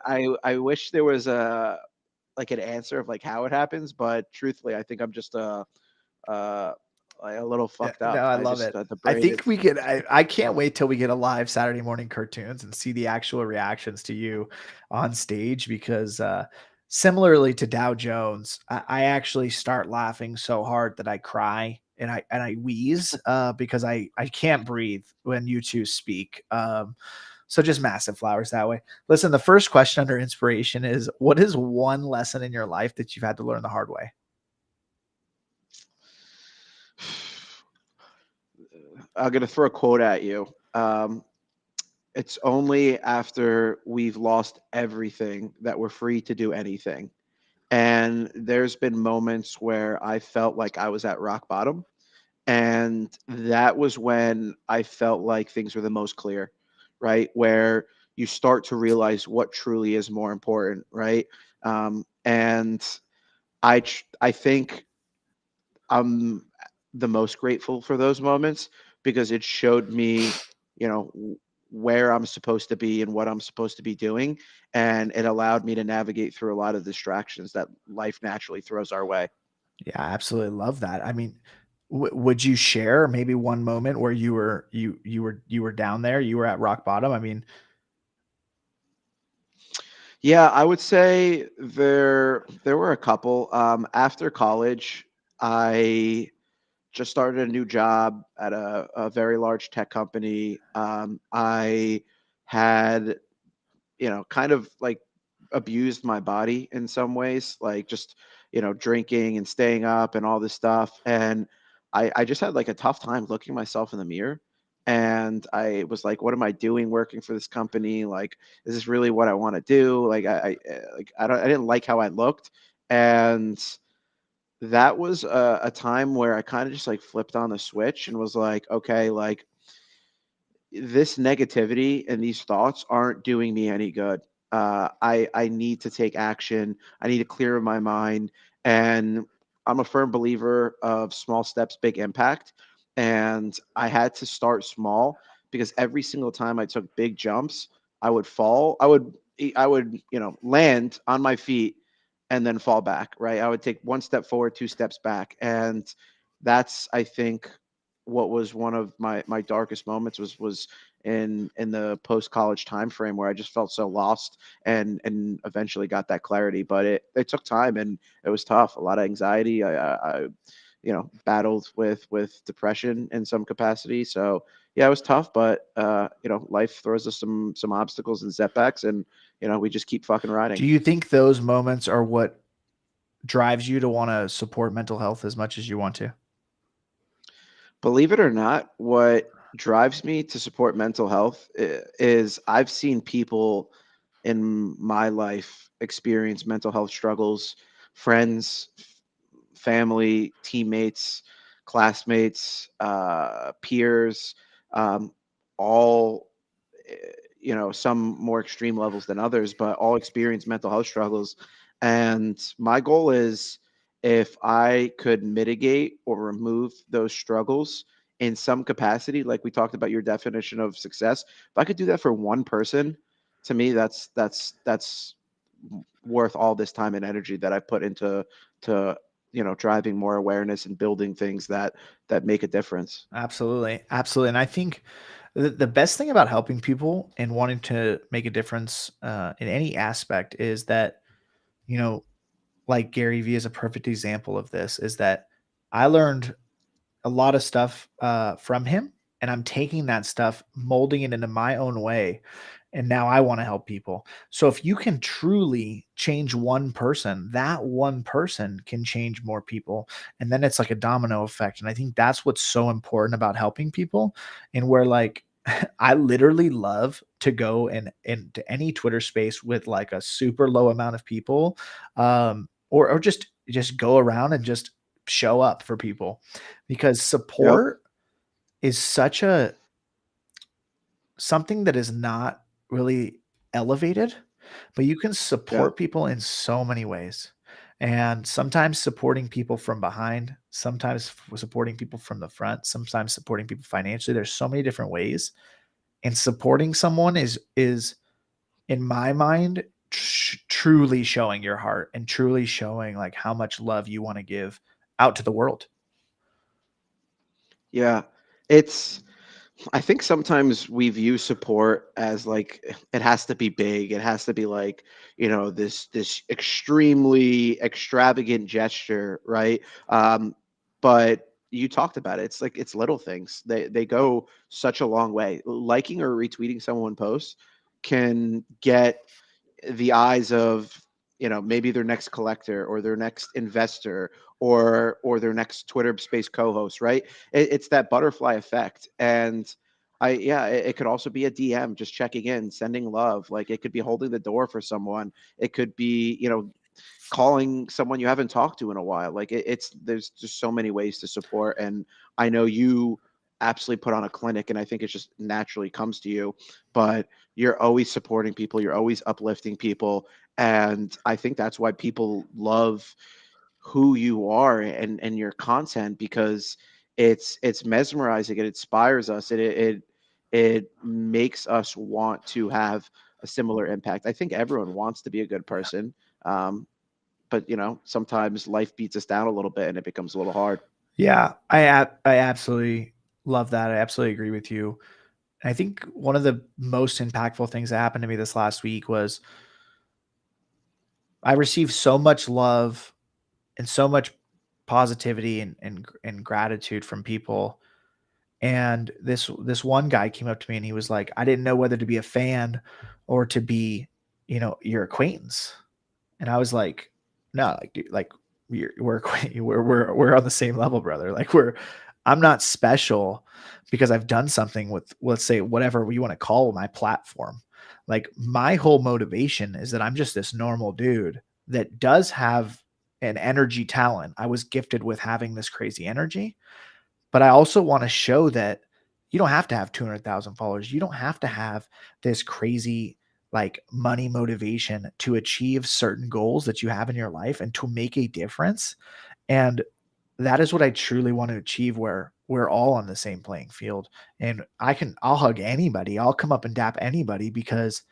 I wish there was like an answer of like how it happens, but truthfully, I think I'm just uh like a little Yeah, fucked no, up. I I love just it. the I brain think is. we could. I can't wait till we get a live Saturday morning cartoons and see the actual reactions to you on stage because similarly to Dow Jones, I actually start laughing so hard that I cry and I wheeze because I can't breathe when you two speak. So just massive flowers that way. Listen, the first question under inspiration is: what is one lesson in your life that you've had to learn the hard way? I'm gonna throw a quote at you. It's only after we've lost everything that we're free to do anything. And there's been moments where I felt like I was at rock bottom. And that was when I felt like things were the most clear, right? Where you start to realize what truly is more important, right? And I think I'm the most grateful for those moments because it showed me, where I'm supposed to be and what I'm supposed to be doing. And it allowed me to navigate through a lot of distractions that life naturally throws our way. Yeah, I absolutely love that. I mean, would you share maybe one moment where you were down there, you were at rock bottom? I mean, Yeah, I would say there were a couple. After college, I just started a new job at a very large tech company. I had, kind of like abused my body in some ways, like just, drinking and staying up and all this stuff. And I just had like a tough time looking myself in the mirror. And I was like, what am I doing working for this company? Like, is this really what I want to do? Like, I didn't like how I looked. And that was a time where I kind of just like flipped on the switch and was like, okay, like this negativity and these thoughts aren't doing me any good. I need to take action. I need to clear my mind, and I'm a firm believer of small steps, big impact. And I had to start small because every single time I took big jumps, I would fall. I would land on my feet and then fall back. Right. I would take one step forward, two steps back, and that's I think what was one of my darkest moments was in the post college time frame where I just felt so lost and eventually got that clarity. But it took time and it was tough. A lot of anxiety. I battled with depression in some capacity. So yeah, it was tough. But life throws us some obstacles and setbacks, and we just keep fucking riding. do you think those moments are what drives you to want to support mental health as much as you want to? Believe it or not, what drives me to support mental health is I've seen people in my life experience mental health struggles, friends, family, teammates, classmates, peers, um, all, eh, some more extreme levels than others, but all experience mental health struggles. And my goal is if I could mitigate or remove those struggles in some capacity, like we talked about your definition of success, if I could do that for one person, to me, that's worth all this time and energy that I put into to driving more awareness and building things that make a difference. Absolutely. Absolutely. And I think the best thing about helping people and wanting to make a difference in any aspect is that, you know, like Gary Vee is a perfect example of this, is that I learned a lot of stuff from him, and I'm taking that stuff, molding it into my own way, and now I want to help people. So if you can truly change one person, that one person can change more people, and then it's like a domino effect. And I think that's what's so important about helping people, and where like I literally love to go and into any Twitter space with like a super low amount of people, or just go around and just show up for people because Yep. support is such a something that is not really elevated, but you can Yeah. support people in so many ways. And sometimes supporting people from behind, sometimes supporting people from the front, sometimes supporting people financially. There's so many different ways. And supporting someone is in my mind truly showing your heart and truly showing like how much love you want to give out to the world. Yeah. It's I think sometimes we view support as like it has to be big. It has to be like, this extremely extravagant gesture, right? But you talked about it. It's like it's little things. They go such a long way. Liking or retweeting someone posts can get the eyes of maybe their next collector or their next investor or their next Twitter Space co-host, right? It's that butterfly effect. And it could also be a DM just checking in, sending love. Like it could be holding the door for someone. It could be calling someone you haven't talked to in a while. Like it's there's just so many ways to support. And I know you absolutely put on a clinic, and I think it just naturally comes to you. But you're always supporting people, you're always uplifting people, and I think that's why people love who you are and your content, because it's mesmerizing, it inspires us, it makes us want to have a similar impact. I think everyone wants to be a good person. But sometimes life beats us down a little bit and it becomes a little hard. Yeah, I absolutely love that. I absolutely agree with you. I think one of the most impactful things that happened to me this last week was I received so much love and so much positivity and gratitude from people. And this one guy came up to me and he was like, "I didn't know whether to be a fan or to be, your acquaintance." And I was like, "No, like, dude, like we're on the same level, brother. Like I'm not special because I've done something with, let's say, whatever you want to call my platform. Like my whole motivation is that I'm just this normal dude that does have an energy talent. I was gifted with having this crazy energy, but I also want to show that you don't have to have 200,000 followers. You don't have to have this crazy like money motivation to achieve certain goals that you have in your life and to make a difference. And that is what I truly want to achieve, where we're all on the same playing field. And I'll hug anybody. I'll come up and dap anybody because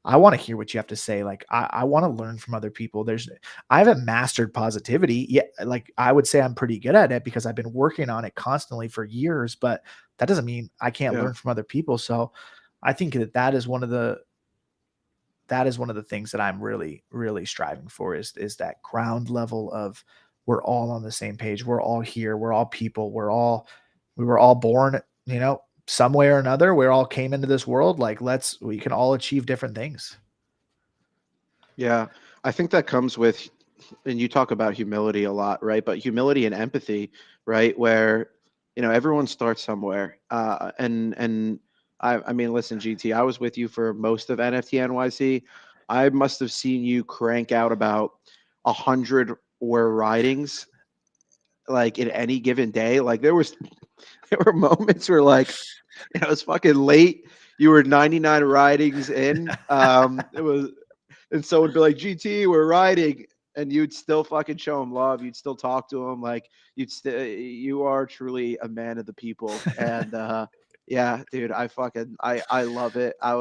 I want to hear what you have to say. Like I want to learn from other people. I haven't mastered positivity yet. Like I would say I'm pretty good at it because I've been working on it constantly for years, but that doesn't mean I can't Yeah. learn from other people. So I think that is one of the things that I'm really, really striving for is that ground level of we're all on the same page. We're all here. We're all people. We were all born, some way or another. We all came into this world. Like we can all achieve different things. Yeah. I think that comes with, and you talk about humility a lot, right? But humility and empathy, right? Where, everyone starts somewhere. And I mean, listen, GT, I was with you for most of NFT NYC. I must have seen you crank out about 100 or ridings like in any given day. Like there were moments where like it was fucking late. You were 99 ridings in. It was, and so it'd be like, GT, we're riding, and you'd still fucking show him love. You'd still talk to him. Like you are truly a man of the people. And yeah, dude, I love it. I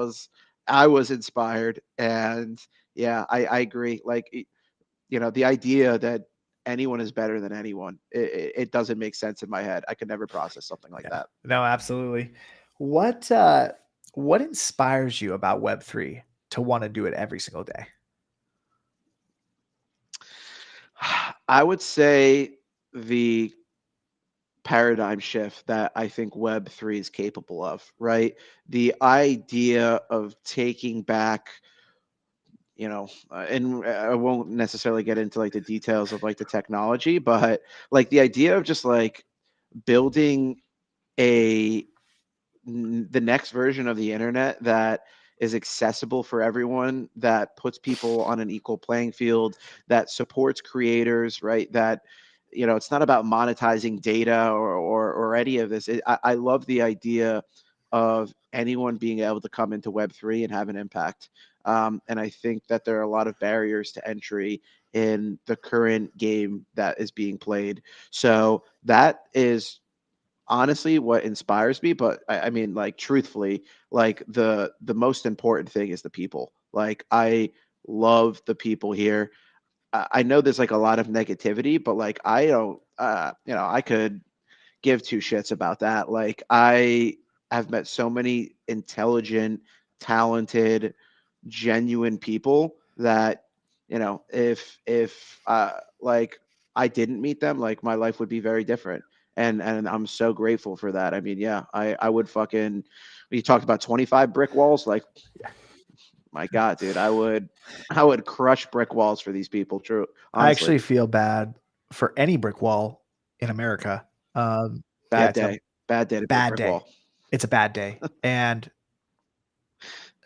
was inspired, and yeah, I agree. Like the idea that anyone is better than anyone, it doesn't make sense in my head. I could never process something like Yeah. that. No, absolutely. What inspires you about Web3 to want to do it every single day? I would say the paradigm shift that I think Web3 is capable of, right? The idea of taking back, and I won't necessarily get into like the details of like the technology, but like the idea of just like building a the next version of the internet that is accessible for everyone, that puts people on an equal playing field, that supports creators, right? That it's not about monetizing data or any of this. I love the idea of anyone being able to come into Web3 and have an impact. And I think that there are a lot of barriers to entry in the current game that is being played. So that is honestly what inspires me. But I mean, like, truthfully, like, the most important thing is the people. Like, I love the people here. I know there's like a lot of negativity, but like, I don't, I could give two shits about that. Like, I have met so many intelligent, talented, genuine people that, if like, I didn't meet them, like, my life would be very different. And I'm so grateful for that. I mean, yeah, I would fucking, when you talked about 25 brick walls, like, my God, dude, I would crush brick walls for these people. True, I honestly. actually feel bad for any brick wall in America. Yeah, Bad it's a day. Bad day to be a bad brick day. wall. It's a bad day. And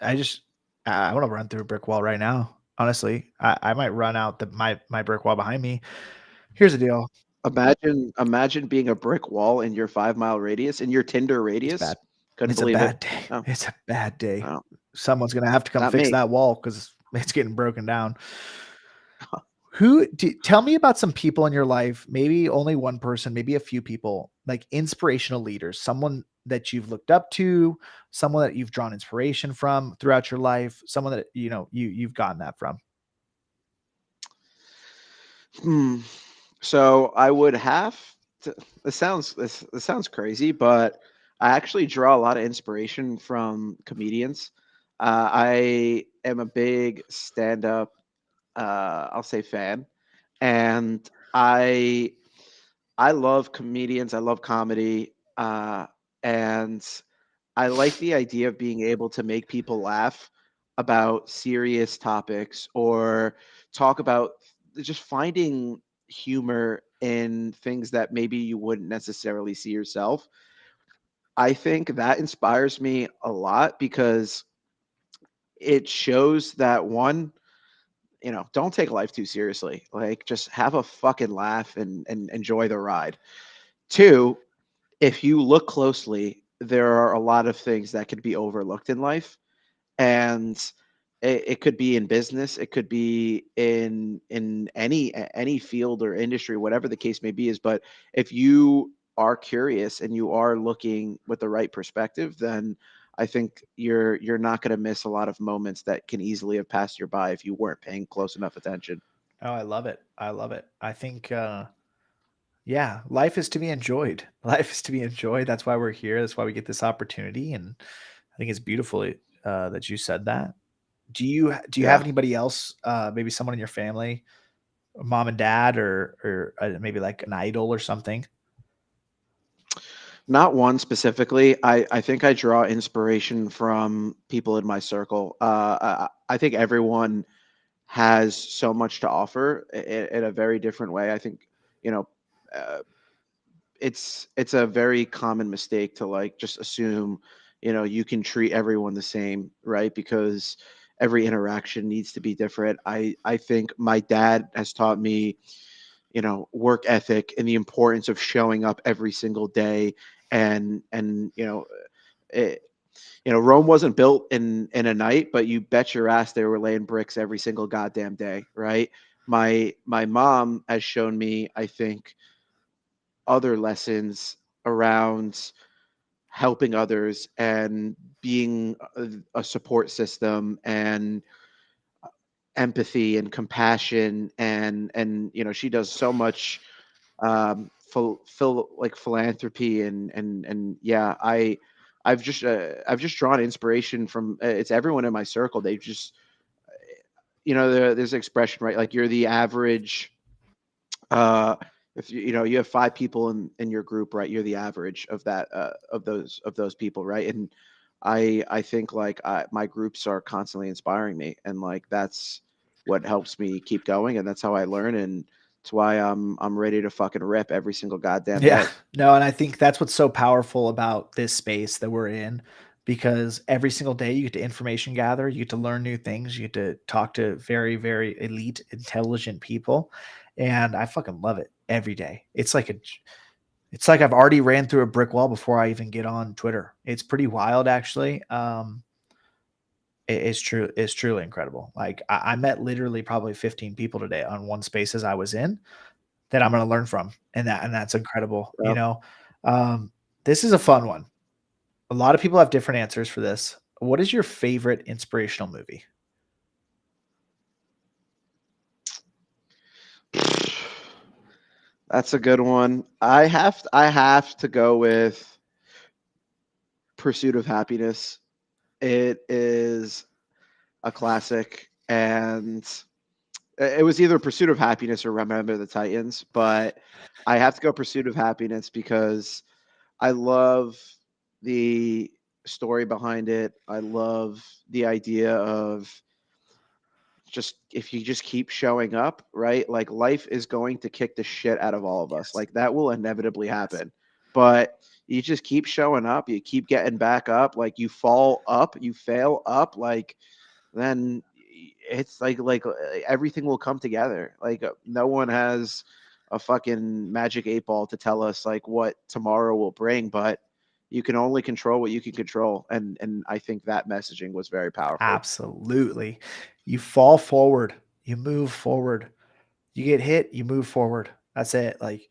I want to run through a brick wall right now. Honestly, I might run out my brick wall behind me. Here's the deal. Imagine being a brick wall in your 5 mile radius, in your Tinder It's radius. bad. Couldn't It's a believe it. bad day. No, It's a bad day. no, Someone's gonna have to come not fix me. that wall because it's getting broken down. Tell me about some people in your life, maybe only one person, maybe a few people, like inspirational leaders, someone that you've looked up to, someone that you've drawn inspiration from throughout your life, someone that you've gotten that from. Hmm. So I would have to. This sounds crazy, but I actually draw a lot of inspiration from comedians. I am a big stand-up, I'll say, fan, and I love comedians. I love comedy, and I like the idea of being able to make people laugh about serious topics, or talk about just finding humor in things that maybe you wouldn't necessarily see yourself. I think that inspires me a lot because it shows that, one, don't take life too seriously. Like, just have a fucking laugh and enjoy the ride. Two, if you look closely, there are a lot of things that could be overlooked in life, and it could be in business, it could be in any field or industry, whatever the case may be. Is But if you are curious and you are looking with the right perspective, then I think you're not going to miss a lot of moments that can easily have passed you by if you weren't paying close enough attention. Oh, I love it. I love it. I think yeah, life is to be enjoyed. Life is to be enjoyed. That's why we're here. That's why we get this opportunity. And I think it's beautiful that you said that. Do you have Yeah. anybody else, maybe someone in your family, mom and dad, or maybe like an idol or something? Not one specifically. I think I draw inspiration from people in my circle. I think everyone has so much to offer in a very different way. I think, you know, uh, it's a very common mistake to, like, just assume, you can treat everyone the same, right? Because every interaction needs to be different. I think my dad has taught me, work ethic and the importance of showing up every single day. And it, Rome wasn't built in a night, but you bet your ass they were laying bricks every single goddamn day, right? My mom has shown me, I think, other lessons around helping others and being a support system, and empathy and compassion, and she does so much, like, philanthropy, and yeah, I've just drawn inspiration from, it's everyone in my circle. They just, there's an expression, right? Like, you're the average, uh if you have five people in your group, right? You're the average of that, of those people, right? And I think, like, my groups are constantly inspiring me, and, like, that's what helps me keep going, and that's how I learn, and it's why I'm ready to fucking rip every single goddamn Yeah. day. No, and I think that's what's so powerful about this space that we're in, because every single day you get to information gather, you get to learn new things, you get to talk to very, very elite, intelligent people. and I fucking love it every day. It's like I've already ran through a brick wall before I even get on Twitter. It's pretty wild, actually. It's true. It's truly incredible. Like I met literally probably 15 people today on one spaces I was in that I'm going to learn from, and that's incredible. Yeah. You know, this is a fun one. A lot of people have different answers for this. What is your favorite inspirational movie? That's a good one. I have to go with Pursuit of Happiness. It is a classic, and it was either Pursuit of Happiness or Remember the Titans, but I have to go Pursuit of Happiness because I love the story behind it. I love the idea of just if you just keep showing up, right? Like life is going to kick the shit out of all of us. Yes. Like that will inevitably happen. But you just keep showing up, you keep getting back up, like you fall up, you fail up, like then it's like everything will come together. Like no one has a fucking magic 8 ball to tell us like what tomorrow will bring, but you can only control what you can control. And I think that messaging was very powerful. Absolutely. You fall forward, you move forward. You get hit, you move forward. That's it. Like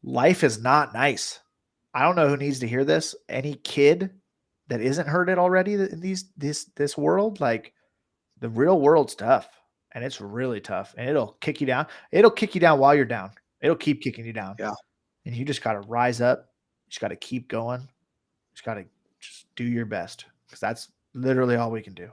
life is not nice. I don't know who needs to hear this. Any kid that isn't heard it already in this world, like the real world's tough, and it's really tough, and it'll kick you down. It'll kick you down while you're down. It'll keep kicking you down. Yeah. And you just got to rise up. You just got to keep going. You just got to just do your best, because that's literally all we can do.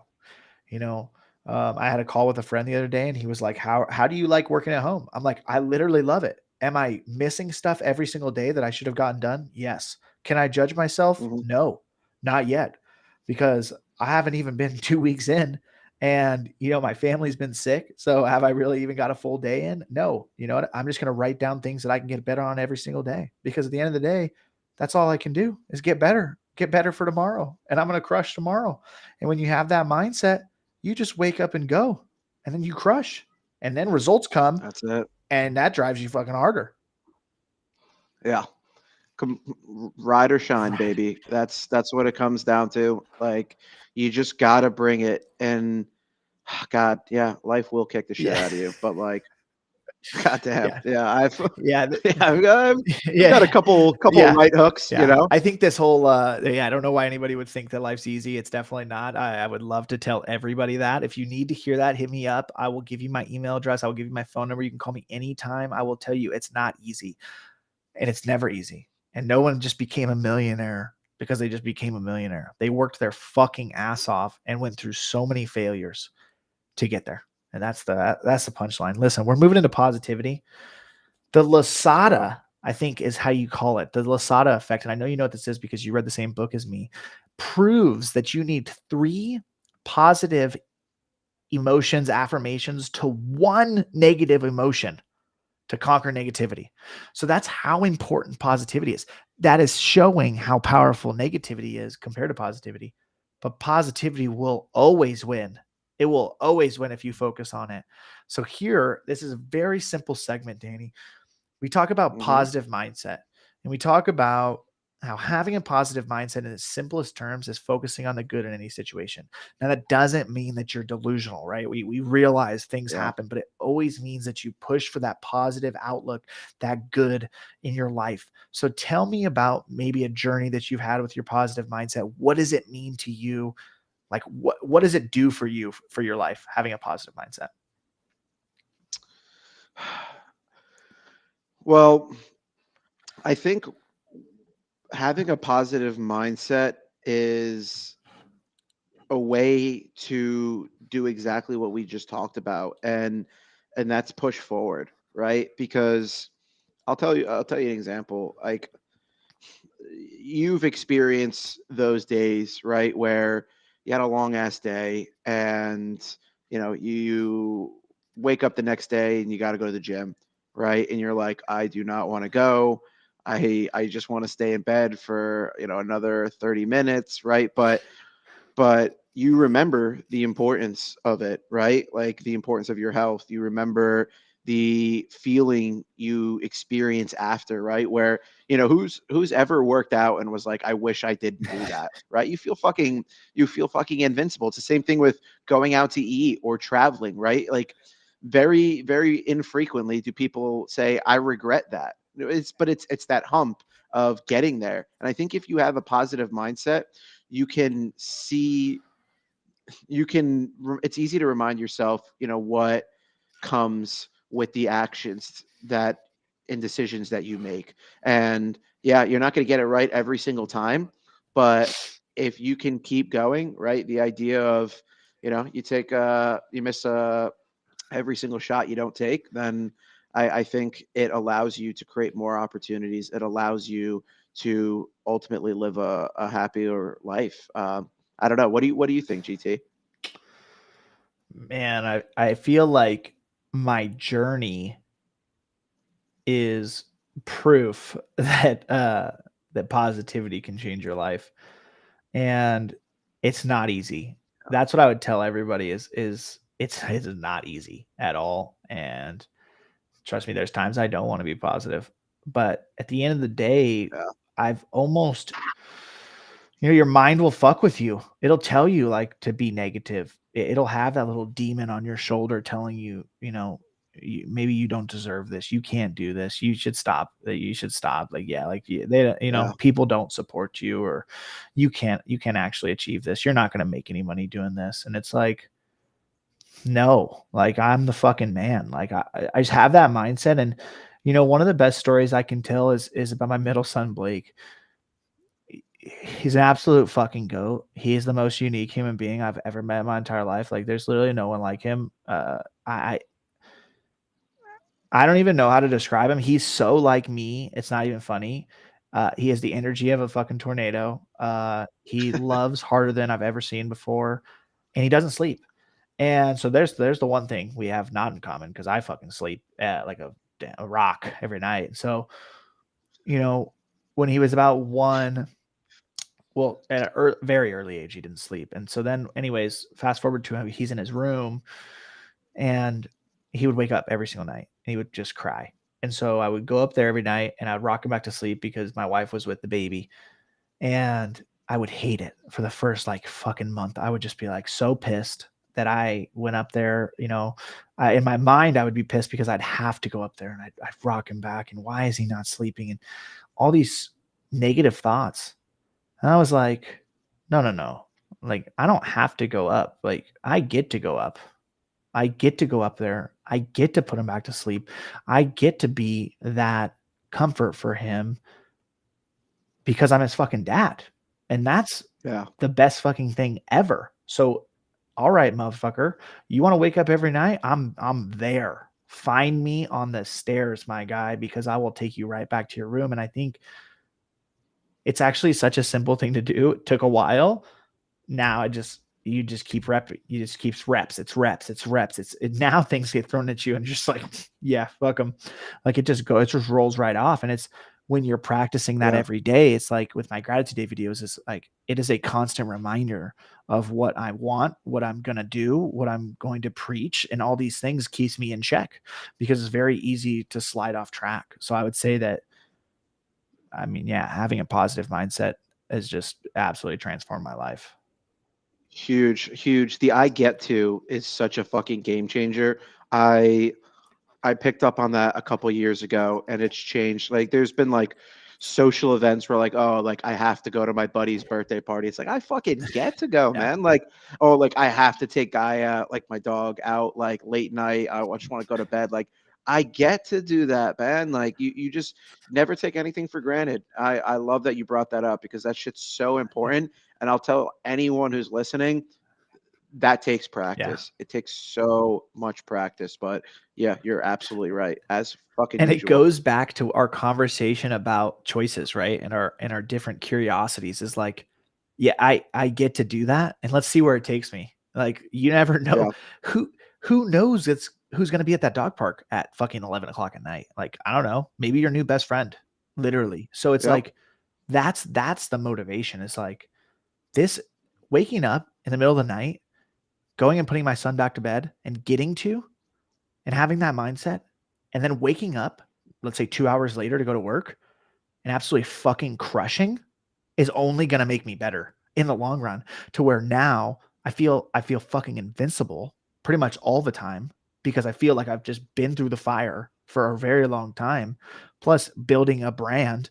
You know, I had a call with a friend the other day, and he was like, how do you like working at home? I'm like, I literally love it. Am I missing stuff every single day that I should have gotten done? Yes. Can I judge myself? Mhm. No, not yet, because I haven't even been 2 weeks in, and my family's been sick. So have I really even got a full day in? No. You know what? I'm just going to write down things that I can get better on every single day, because at the end of the day, that's all I can do is get better for tomorrow. And I'm going to crush tomorrow. And when you have that mindset, you just wake up and go, and then you crush, and then results come, That's it. and that drives you fucking harder. Yeah. Ride or shine, baby. That's what it comes down to. Like you just gotta bring it, and God, yeah, life will kick the shit out of you. But like, goddamn, I've I've got a couple right hooks, you know. I think this whole I don't know why anybody would think that life's easy. It's definitely not. I would love to tell everybody that. If you need to hear that, hit me up. I will give you my email address. I will give you my phone number. You can call me anytime. I will tell you it's not easy, and it's never easy. And no one just became a millionaire because they just became a millionaire. They worked their fucking ass off and went through so many failures to get there. And that's the punchline. Listen, we're moving into positivity. The Lasada, I think, is how you call it. The Lasada effect. And I know you know what this is because you read the same book as me. Proves that you need 3 positive emotions, affirmations to 1 negative emotion to conquer negativity. So that's how important positivity is. That is showing how powerful negativity is compared to positivity. But positivity will always win. It will always win if you focus on it. So here, this is a very simple segment, Danny. We talk about positive mindset, and we talk about how having a positive mindset in its simplest terms is focusing on the good in any situation. Now, that doesn't mean that you're delusional, right? We realize things happen, but it always means that you push for that positive outlook, that good in your life. So tell me about maybe a journey that you've had with your positive mindset. What does it mean to you? Like what does it do for you, for your life, having a positive mindset? Well, I think having a positive mindset is a way to do exactly what we just talked about, and that's push forward, right? Because I'll tell you an example. Like you've experienced those days, right, where you had a long ass day, and you wake up the next day and you got to go to the gym, right? And you're like, I do not want to go. I just want to stay in bed for another 30 minutes, right? But you remember the importance of it, right? Like the importance of your health. You remember the feeling you experience after, right? Where, who's ever worked out and was like, I wish I didn't do that, right? You feel fucking invincible. It's the same thing with going out to eat or traveling, right? Like very, very infrequently do people say, I regret that. But it's that hump of getting there. And I think if you have a positive mindset, you can see it's easy to remind yourself, what comes with the actions that and decisions that you make. And yeah, you're not going to get it right every single time, but if you can keep going, right? The idea of, you miss every single shot you don't take, then I think it allows you to create more opportunities. It allows you to ultimately live a happier life. I don't know. What do you think, GT? Man, I feel like my journey is proof that positivity can change your life. And it's not easy. That's what I would tell everybody is it's not easy at all. And trust me, there's times I don't want to be positive. But at the end of the day, Yeah. I've almost, your mind will fuck with you. It'll tell you like to be negative. It'll have that little demon on your shoulder telling you, maybe you don't deserve this. You can't do this. You should stop. You should stop. Like, yeah, like they, Yeah. people don't support you, or you can't actually achieve this. You're not going to make any money doing this. And it's like, no, like I'm the fucking man. Like I just have that mindset. And, one of the best stories I can tell is about my middle son, Blake. He's an absolute fucking goat. He is the most unique human being I've ever met in my entire life. Like there's literally no one like him. I don't even know how to describe him. He's so like me. It's not even funny. He has the energy of a fucking tornado. He loves harder than I've ever seen before, and he doesn't sleep. And so there's the one thing we have not in common, because I fucking sleep at like a rock every night. So, when he was about one, well, at a very early age, he didn't sleep. And so then, anyways, fast forward to him, he's in his room, and he would wake up every single night and he would just cry. And so I would go up there every night and I'd rock him back to sleep because my wife was with the baby. And I would hate it for the first like fucking month. I would just be like so pissed that I went up there. In my mind, I would be pissed because I'd have to go up there and I'd rock him back. And why is he not sleeping? And all these negative thoughts. And I was like, no. Like, I don't have to go up. Like, I get to go up. I get to go up there. I get to put him back to sleep. I get to be that comfort for him because I'm his fucking dad. And that's the best fucking thing ever. So, all right, motherfucker, you want to wake up every night? I'm there. Find me on the stairs, my guy, because I will take you right back to your room. And I think it's actually such a simple thing to do. It took a while. Now you just keep reps. It's reps. Now things get thrown at you and just like, yeah, fuck them. Like it just rolls right off. And it's when you're practicing that every day, it's like with my gratitude day videos, it's like, it is a constant reminder of what I want, what I'm going to do, what I'm going to preach. And all these things keeps me in check because it's very easy to slide off track. So I would say that, having a positive mindset has just absolutely transformed my life. Huge. The I get to is such a fucking game changer. I picked up on that a couple years ago and it's changed. Like there's been like social events where like, oh, like I have to go to my buddy's birthday party. It's like I fucking get to go, man. Like, oh, like I have to take Gaia, like my dog, out like late night. I just want to go to bed. Like I get to do that, man. Like you just never take anything for granted. I love that you brought that up because that shit's so important. And I'll tell anyone who's listening, that takes practice. It takes so much practice, but yeah, you're absolutely right. As fucking and usual. It goes back to our conversation about choices, right? And our different curiosities is like, yeah, I get to do that, and let's see where it takes me. Like you never know who knows who's going to be at that dog park at fucking 11 o'clock at night. Like, I don't know, maybe your new best friend, literally. So it's like, that's the motivation. It's like this waking up in the middle of the night, going and putting my son back to bed and getting to, and having that mindset and then waking up, let's say 2 hours later to go to work and absolutely fucking crushing is only going to make me better in the long run, to where now I feel fucking invincible pretty much all the time, because I feel like I've just been through the fire for a very long time, plus building a brand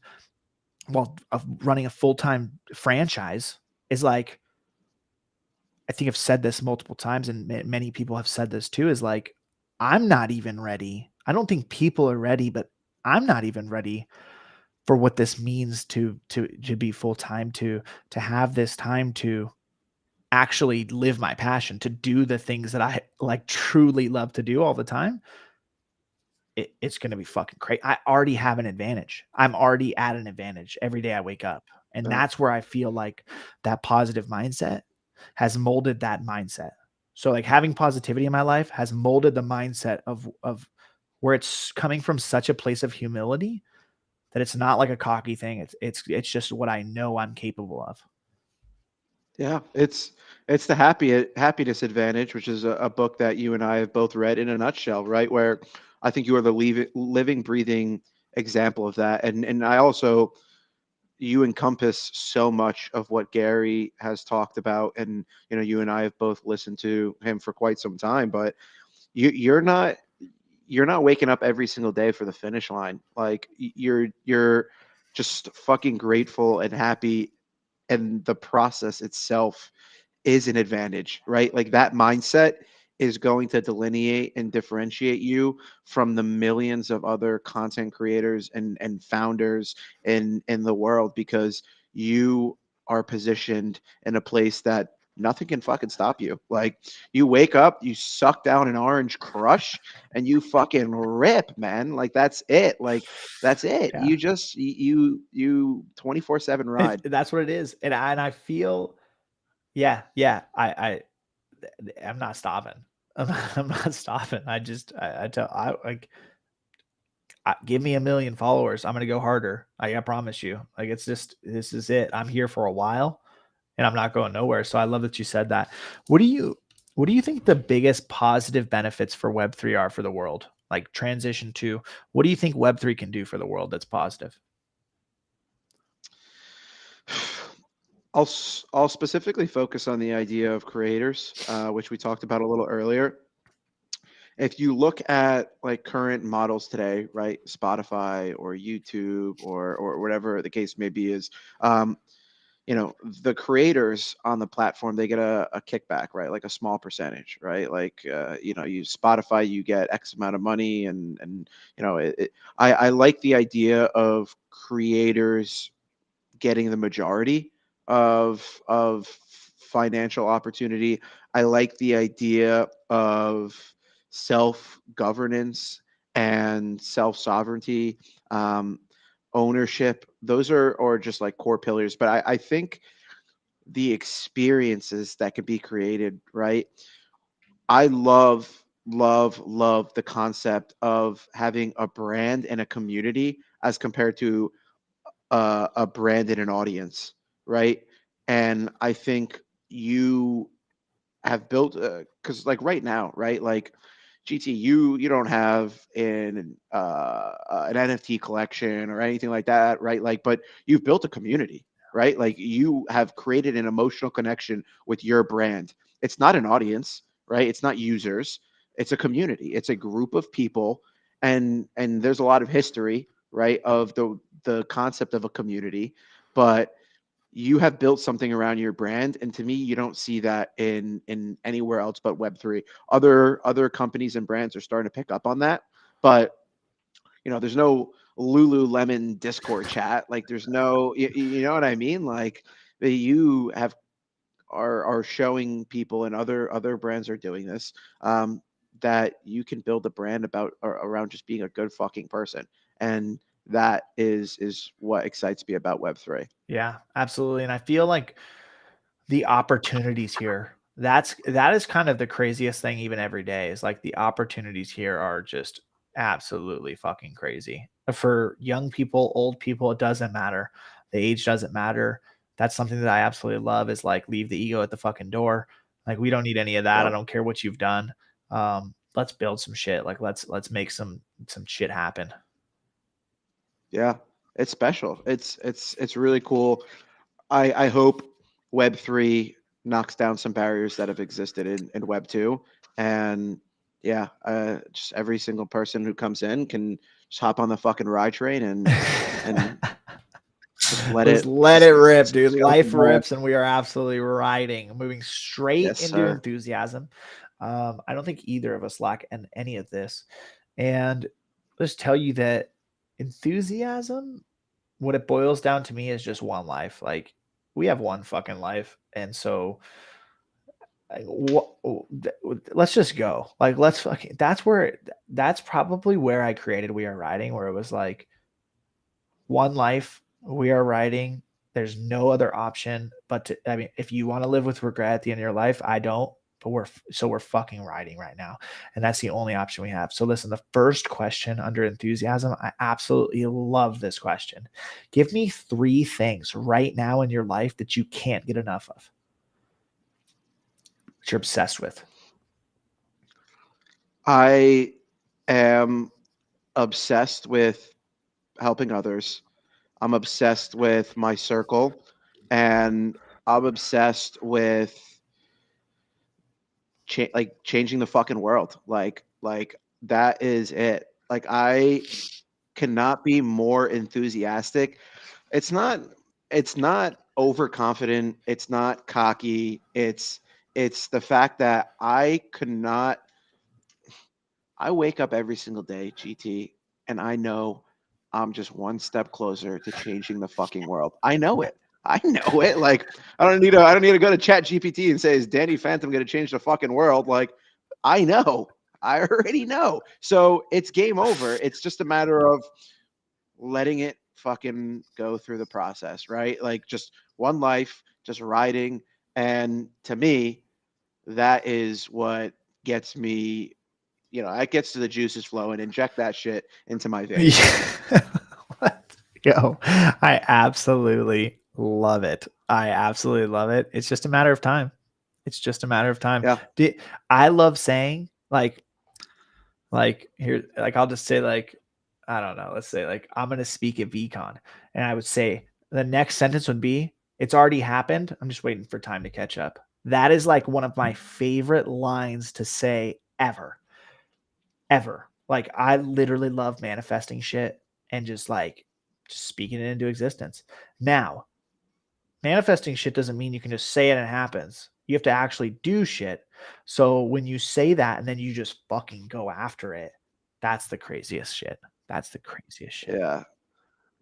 while running a full-time franchise is like, I think I've said this multiple times, and many people have said this too, is like, I'm not even ready. I don't think people are ready, but I'm not even ready for what this means to be full time, to have this time to actually live my passion, to do the things that I like truly love to do all the time. It's going to be fucking crazy. I already have an advantage. I'm already at an advantage every day I wake up. And Yeah. that's where I feel like that positive mindset has molded that mindset. So like having positivity in my life has molded the mindset of where it's coming from such a place of humility that it's not like a cocky thing. It's just what I know I'm capable of. Yeah, it's the happiness advantage, which is a book that you and I have both read in a nutshell, right? Where I think you are the living, breathing example of that, and I also, you encompass so much of what Gary has talked about, and you and I have both listened to him for quite some time, but you're not waking up every single day for the finish line. Like you're just fucking grateful and happy, and the process itself is an advantage, right? Like that mindset is going to delineate and differentiate you from the millions of other content creators and founders in the world, because you are positioned in a place that nothing can fucking stop you. Like you wake up, you suck down an orange crush, and you fucking rip, man. Like that's it. Like that's it. Yeah. You just you 24/7 ride. That's what it is. And I feel, yeah, yeah. I'm not stopping. I'm not stopping. I tell I like give me 1 million followers. I'm gonna go harder. I promise you. Like it's just, this is it. I'm here for a while and I'm not going nowhere. So I love that you said that. What do you think the biggest positive benefits for Web3 are for the world? Like transition to, what do you think Web3 can do for the world that's positive? I'll specifically focus on the idea of creators, which we talked about a little earlier. If you look at like current models today, right, Spotify or YouTube or whatever the case may be, is the creators on the platform, they get a kickback, right, like a small percentage, right, like you Spotify, you get X amount of money, and I like the idea of creators getting the majority of financial opportunity. I like the idea of self governance and self sovereignty, um, ownership. Those are just like core pillars. But I think the experiences that could be created, right? I love the concept of having a brand and a community as compared to a brand and an audience, right? And I think you have built, because like right now, right? Like GT, you don't have an NFT collection or anything like that, right? Like, but you've built a community, right? Like you have created an emotional connection with your brand. It's not an audience, right? It's not users. It's a community. It's a group of people, and there's a lot of history, right, of the concept of a community, but you have built something around your brand, and to me you don't see that in anywhere else but Web3. Other companies and brands are starting to pick up on that, but there's no Lululemon Discord chat, like there's no, you know what I mean, like that you have are showing people, and other brands are doing this, that you can build a brand about or around just being a good fucking person, and that is what excites me about Web3. Yeah, absolutely. And I feel like the opportunities here, that is kind of the craziest thing even every day, is like the opportunities here are just absolutely fucking crazy. For young people, old people, it doesn't matter. The age doesn't matter. That's something that I absolutely love, is like leave the ego at the fucking door. Like we don't need any of that. I Yep. don't care what you've done. let's build some shit. Like let's make some shit happen. Yeah, it's special. It's really cool. I hope Web3 knocks down some barriers that have existed in Web2. And yeah, just every single person who comes in can just hop on the fucking ride train and just let Let's it let it rip, dude. just go Life from there. rips, and we are absolutely riding, moving straight Yes, into sir. enthusiasm. I don't think either of us lack in any of this. And let's tell you that enthusiasm, what it boils down to me is just one life. Like we have one fucking life, and so let's just go. Like let's fucking. That's probably where I created We Are Riding, where it was like one life, we are riding. There's no other option but to, I mean, if you want to live with regret at the end of your life, I don't, but we're fucking riding right now. And that's the only option we have. So listen, the first question under enthusiasm, I absolutely love this question. Give me 3 things right now in your life that you can't get enough of, that you're obsessed with. I am obsessed with helping others. I'm obsessed with my circle, and I'm obsessed with changing the fucking world. Like that is it. Like I cannot be more enthusiastic. It's not it's not overconfident, it's not cocky. It's the fact that I wake up every single day, GT, and I know I'm just one step closer to changing the fucking world. I know it. I know it. Like I don't need to go to Chat GPT and say, is Danny Phantom going to change the fucking world? Like I know. I already know. So it's game over. It's just a matter of letting it fucking go through the process, right? Like just one life, just riding. And to me, that is what gets me, that gets to the juices flowing. Inject that shit into my veins. Yeah. Let's go. I absolutely love it. I absolutely love it. It's just a matter of time. It's just a matter of time. Yeah. I love saying like here, like I'll just say like, I don't know, let's say like I'm gonna speak at VCon, and I would say the next sentence would be, it's already happened. I'm just waiting for time to catch up. That is like one of my favorite lines to say ever. Ever. Like I literally love manifesting shit and just speaking it into existence. Now, manifesting shit doesn't mean you can just say it and it happens. You have to actually do shit. So when you say that and then you just fucking go after it, that's the craziest shit. That's the craziest shit. Yeah.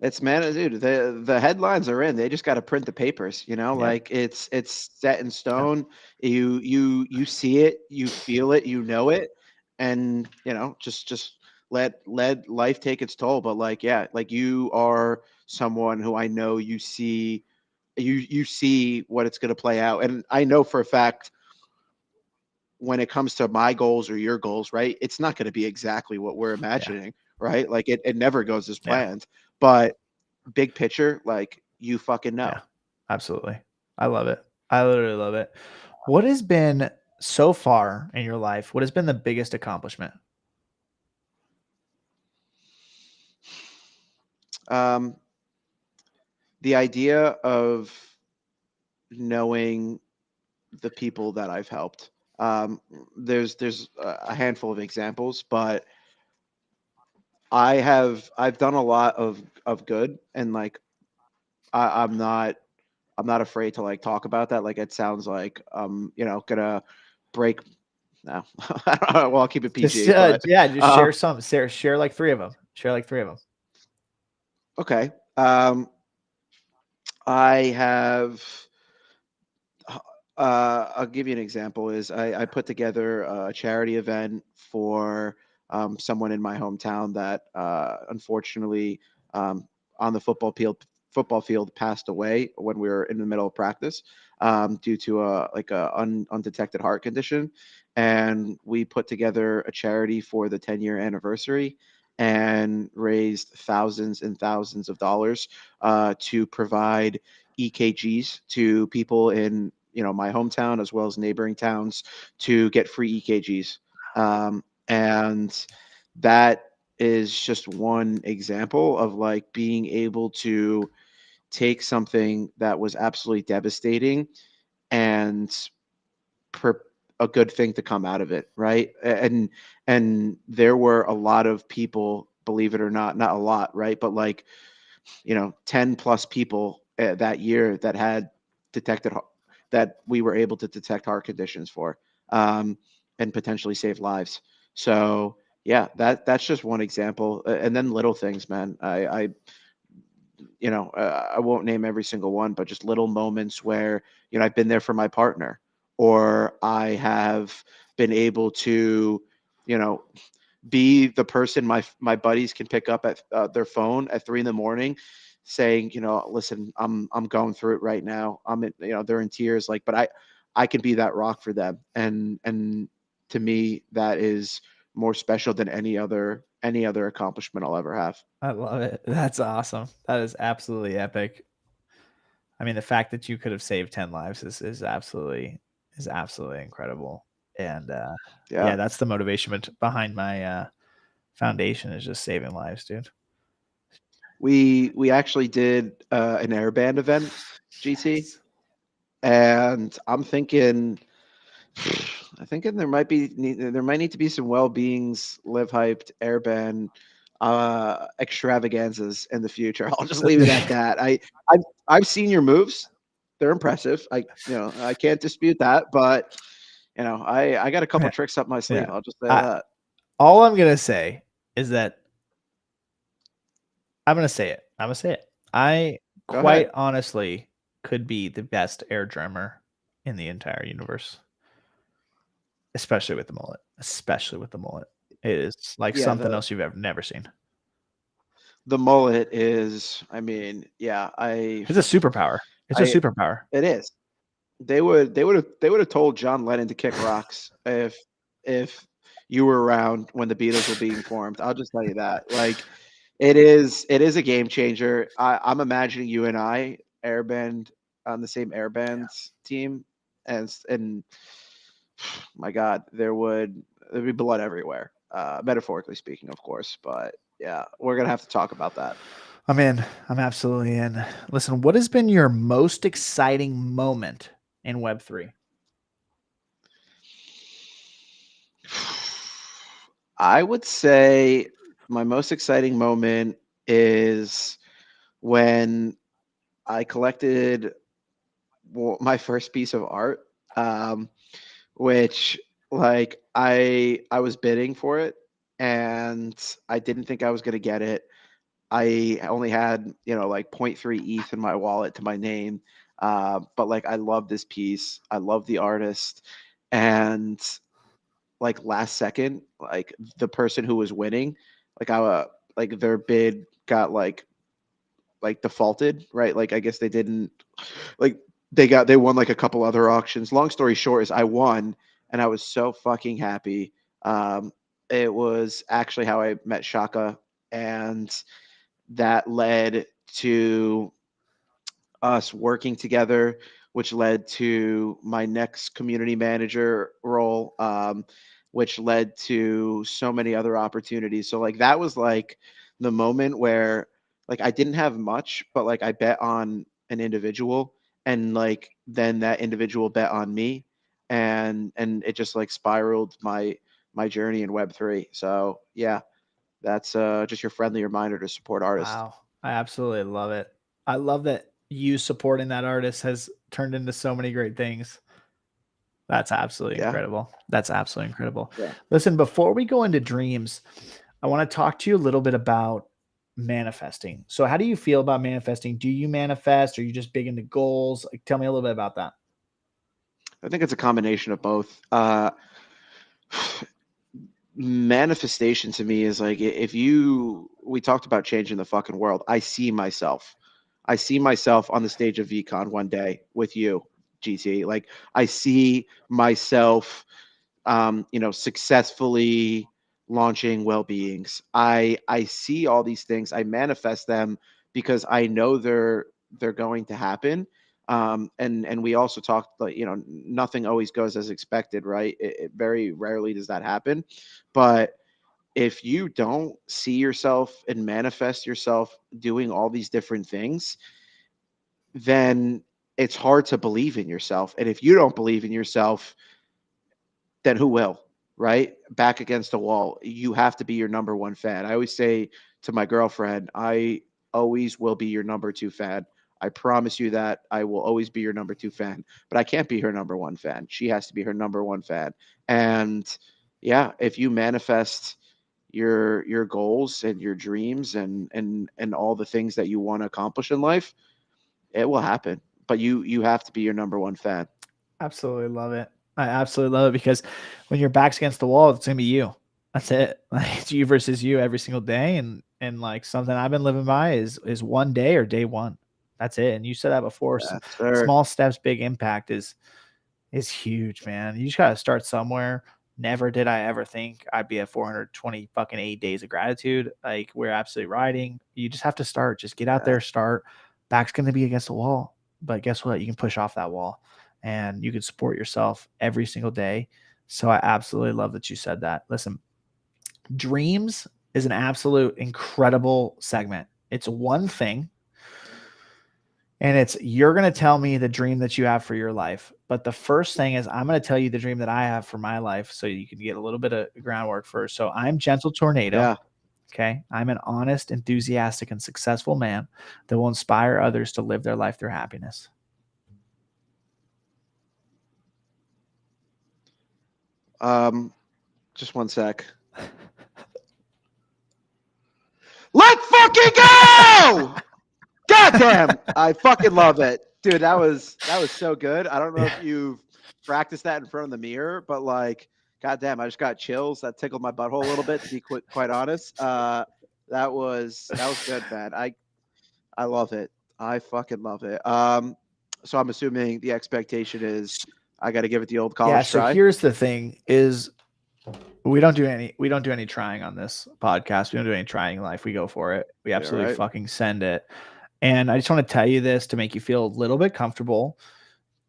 Dude, the headlines are in. They just got to print the papers, Yep. like it's set in stone. You see it, you feel it, you know it, and just let life take its toll. But like, yeah, like you are someone who I know you see what it's going to play out, and I know for a fact when it comes to my goals or your goals, right? It's not going to be exactly what we're imagining, right? Like it never goes as planned, but big picture, like you fucking know. Yeah, absolutely. I love it. I literally love it. What has been so far in your life? What has been the biggest accomplishment? The idea of knowing the people that I've helped. There's a handful of examples, but I've done a lot of good, and like I'm not afraid to like talk about that. Like it sounds like gonna break. No, well, I'll keep it PG. But Yeah, just share some. Share like 3 of them. Share like 3 of them. okay. I have. I'll give you an example. Is I put together a charity event for someone in my hometown that unfortunately on the football field passed away when we were in the middle of practice due to a undetected heart condition, and we put together a charity for the 10-year anniversary and raised thousands and thousands of dollars to provide EKGs to people in my hometown as well as neighboring towns to get free EKGs. And that is just one example of like being able to take something that was absolutely devastating and per- a good thing to come out of it, right? And there were a lot of people, believe it or not a lot, right? But like 10 plus people that year that had detected that we were able to detect heart conditions for, and potentially save lives. So yeah, that's just one example. And then little things, man. I won't name every single one, but just little moments where I've been there for my partner, or I have been able to you know be the person my buddies can pick up at their phone at 3 in the morning, saying, listen, I'm going through it right now. They're in tears, like, but I can be that rock for them, and to me, that is more special than any other accomplishment I'll ever have. I love it. That's awesome. That is absolutely epic. I mean, the fact that you could have saved 10 lives is absolutely incredible. And Yeah, yeah, that's the motivation behind my foundation is just saving lives, dude. we actually did an airband event, GT, Yes. and I'm thinking. There might need to be some well-beings, live hyped, airband extravaganzas in the future. I'll just leave it at that. I've seen your moves; they're impressive. I can't dispute that, but I got a couple Yeah. tricks up my sleeve. Yeah. I'll just say I, that. all I'm gonna say is that I'm gonna say it. I'm gonna say it. I Go ahead. quite honestly could be the best air drummer in the entire universe, especially with the mullet. Especially with the mullet. It is like Yeah, something the else you've ever never seen. the mullet is. I mean, yeah, It's a superpower. It's a I superpower. it is. They would have told John Lennon to kick rocks if you were around when the Beatles were being formed. I'll just tell you that. Like it is a game changer. I'm imagining you and I airband on the same airbands team, and my God, there'd be blood everywhere. Metaphorically speaking, of course, but yeah, we're gonna have to talk about that. I'm in. I'm absolutely in. Listen, what has been your most exciting moment in Web3? I would say my most exciting moment is when I collected my first piece of art, um, which like I was bidding for it, and I didn't think I was gonna get it. I only had like zero point 0.3 ETH in my wallet to my name, but like I love this piece. I love the artist, and like last second, like the person who was winning, like like their bid got like defaulted, right? Like I guess they didn't like they won like a couple other auctions. Long story short is I won and I was so fucking happy. Um it was actually how I met Shaka, and that led to us working together, which led to my next community manager role, which led to so many other opportunities. So like that was like the moment where like I didn't have much, but like I bet on an individual, and like then that individual bet on me, and it just like spiraled my journey in Web3. So yeah, that's just your friendly reminder to support artists. Wow. I absolutely love it. I love that you supporting that artist has turned into so many great things. That's absolutely Yeah. incredible. That's absolutely incredible. Yeah. Listen, before we go into dreams, I want to talk to you a little bit about manifesting. So, how do you feel about manifesting? Do you manifest? Are you just big into goals? Like, tell me a little bit about that. I think it's a combination of both. Manifestation to me is like if we talked about changing the fucking world. I see myself on the stage of VCon one day with you, GT. Like I see myself, successfully launching well-beings. I see all these things. I manifest them because I know they're going to happen. And we also talked, like, nothing always goes as expected, right? It very rarely does that happen. But if you don't see yourself and manifest yourself doing all these different things, then it's hard to believe in yourself. And if you don't believe in yourself, then who will, right? Back against a wall. You have to be your number one fan. I always say to my girlfriend, I always will be your number two fan. I promise you that I will always be your number two fan, but I can't be her number one fan. She has to be her number one fan. And yeah, if you manifest your goals and your dreams and all the things that you want to accomplish in life, it will happen. But you have to be your number one fan. Absolutely love it. I absolutely love it because when your back's against the wall, it's gonna be you. That's it. Like, it's you versus you every single day. And like something I've been living by is one day or day one. That's it. And you said that before. Yes, sir. Small steps, big impact is huge, man. You just gotta start somewhere. Never did I ever think I'd be at 420 fucking 8 days of gratitude. Like, we're absolutely riding. You just have to start. Just get out there, start. Back's gonna be against the wall. But guess what? You can push off that wall and you can support yourself every single day. So I absolutely love that you said that. Listen, dreams is an absolute incredible segment. It's one thing, and it's, you're going to tell me the dream that you have for your life. But the first thing is, I'm going to tell you the dream that I have for my life so you can get a little bit of groundwork first. So I'm Gentle Tornado. Yeah. Okay. I'm an honest, enthusiastic, and successful man that will inspire others to live their life through happiness. Just one sec. Let's fucking go! Goddamn, I fucking love it, dude. That was so good. I don't know if you've practiced that in front of the mirror, but like, goddamn, I just got chills. That tickled my butthole a little bit, to be quite honest. That was good, man. I love it. I fucking love it. So I'm assuming the expectation is I got to give it the old college try. So here's the thing: is we don't do any trying on this podcast. We don't do any trying in life. We go for it. We absolutely fucking send it. And I just want to tell you this to make you feel a little bit comfortable.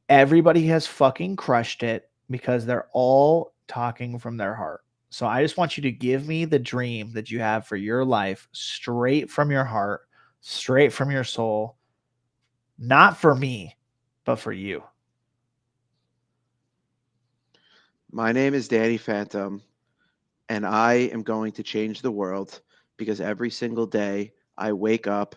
Everybody has fucking crushed it because they're all talking from their heart. So I just want you to give me the dream that you have for your life straight from your heart, straight from your soul. Not for me, but for you. My name is Danny Phantom, and I am going to change the world because every single day I wake up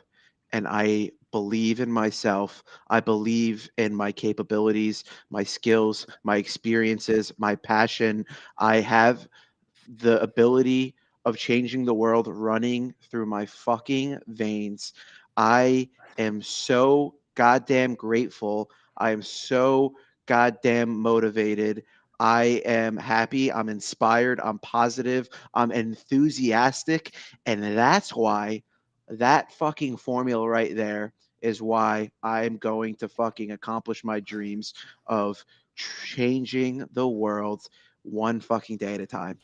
and I believe in myself. I believe in my capabilities, my skills, my experiences, my passion. I have the ability of changing the world running through my fucking veins. I am so goddamn grateful. I am so goddamn motivated. I am happy. I'm inspired. I'm positive. I'm enthusiastic. And that's why that fucking formula right there is why I'm going to fucking accomplish my dreams of changing the world one fucking day at a time.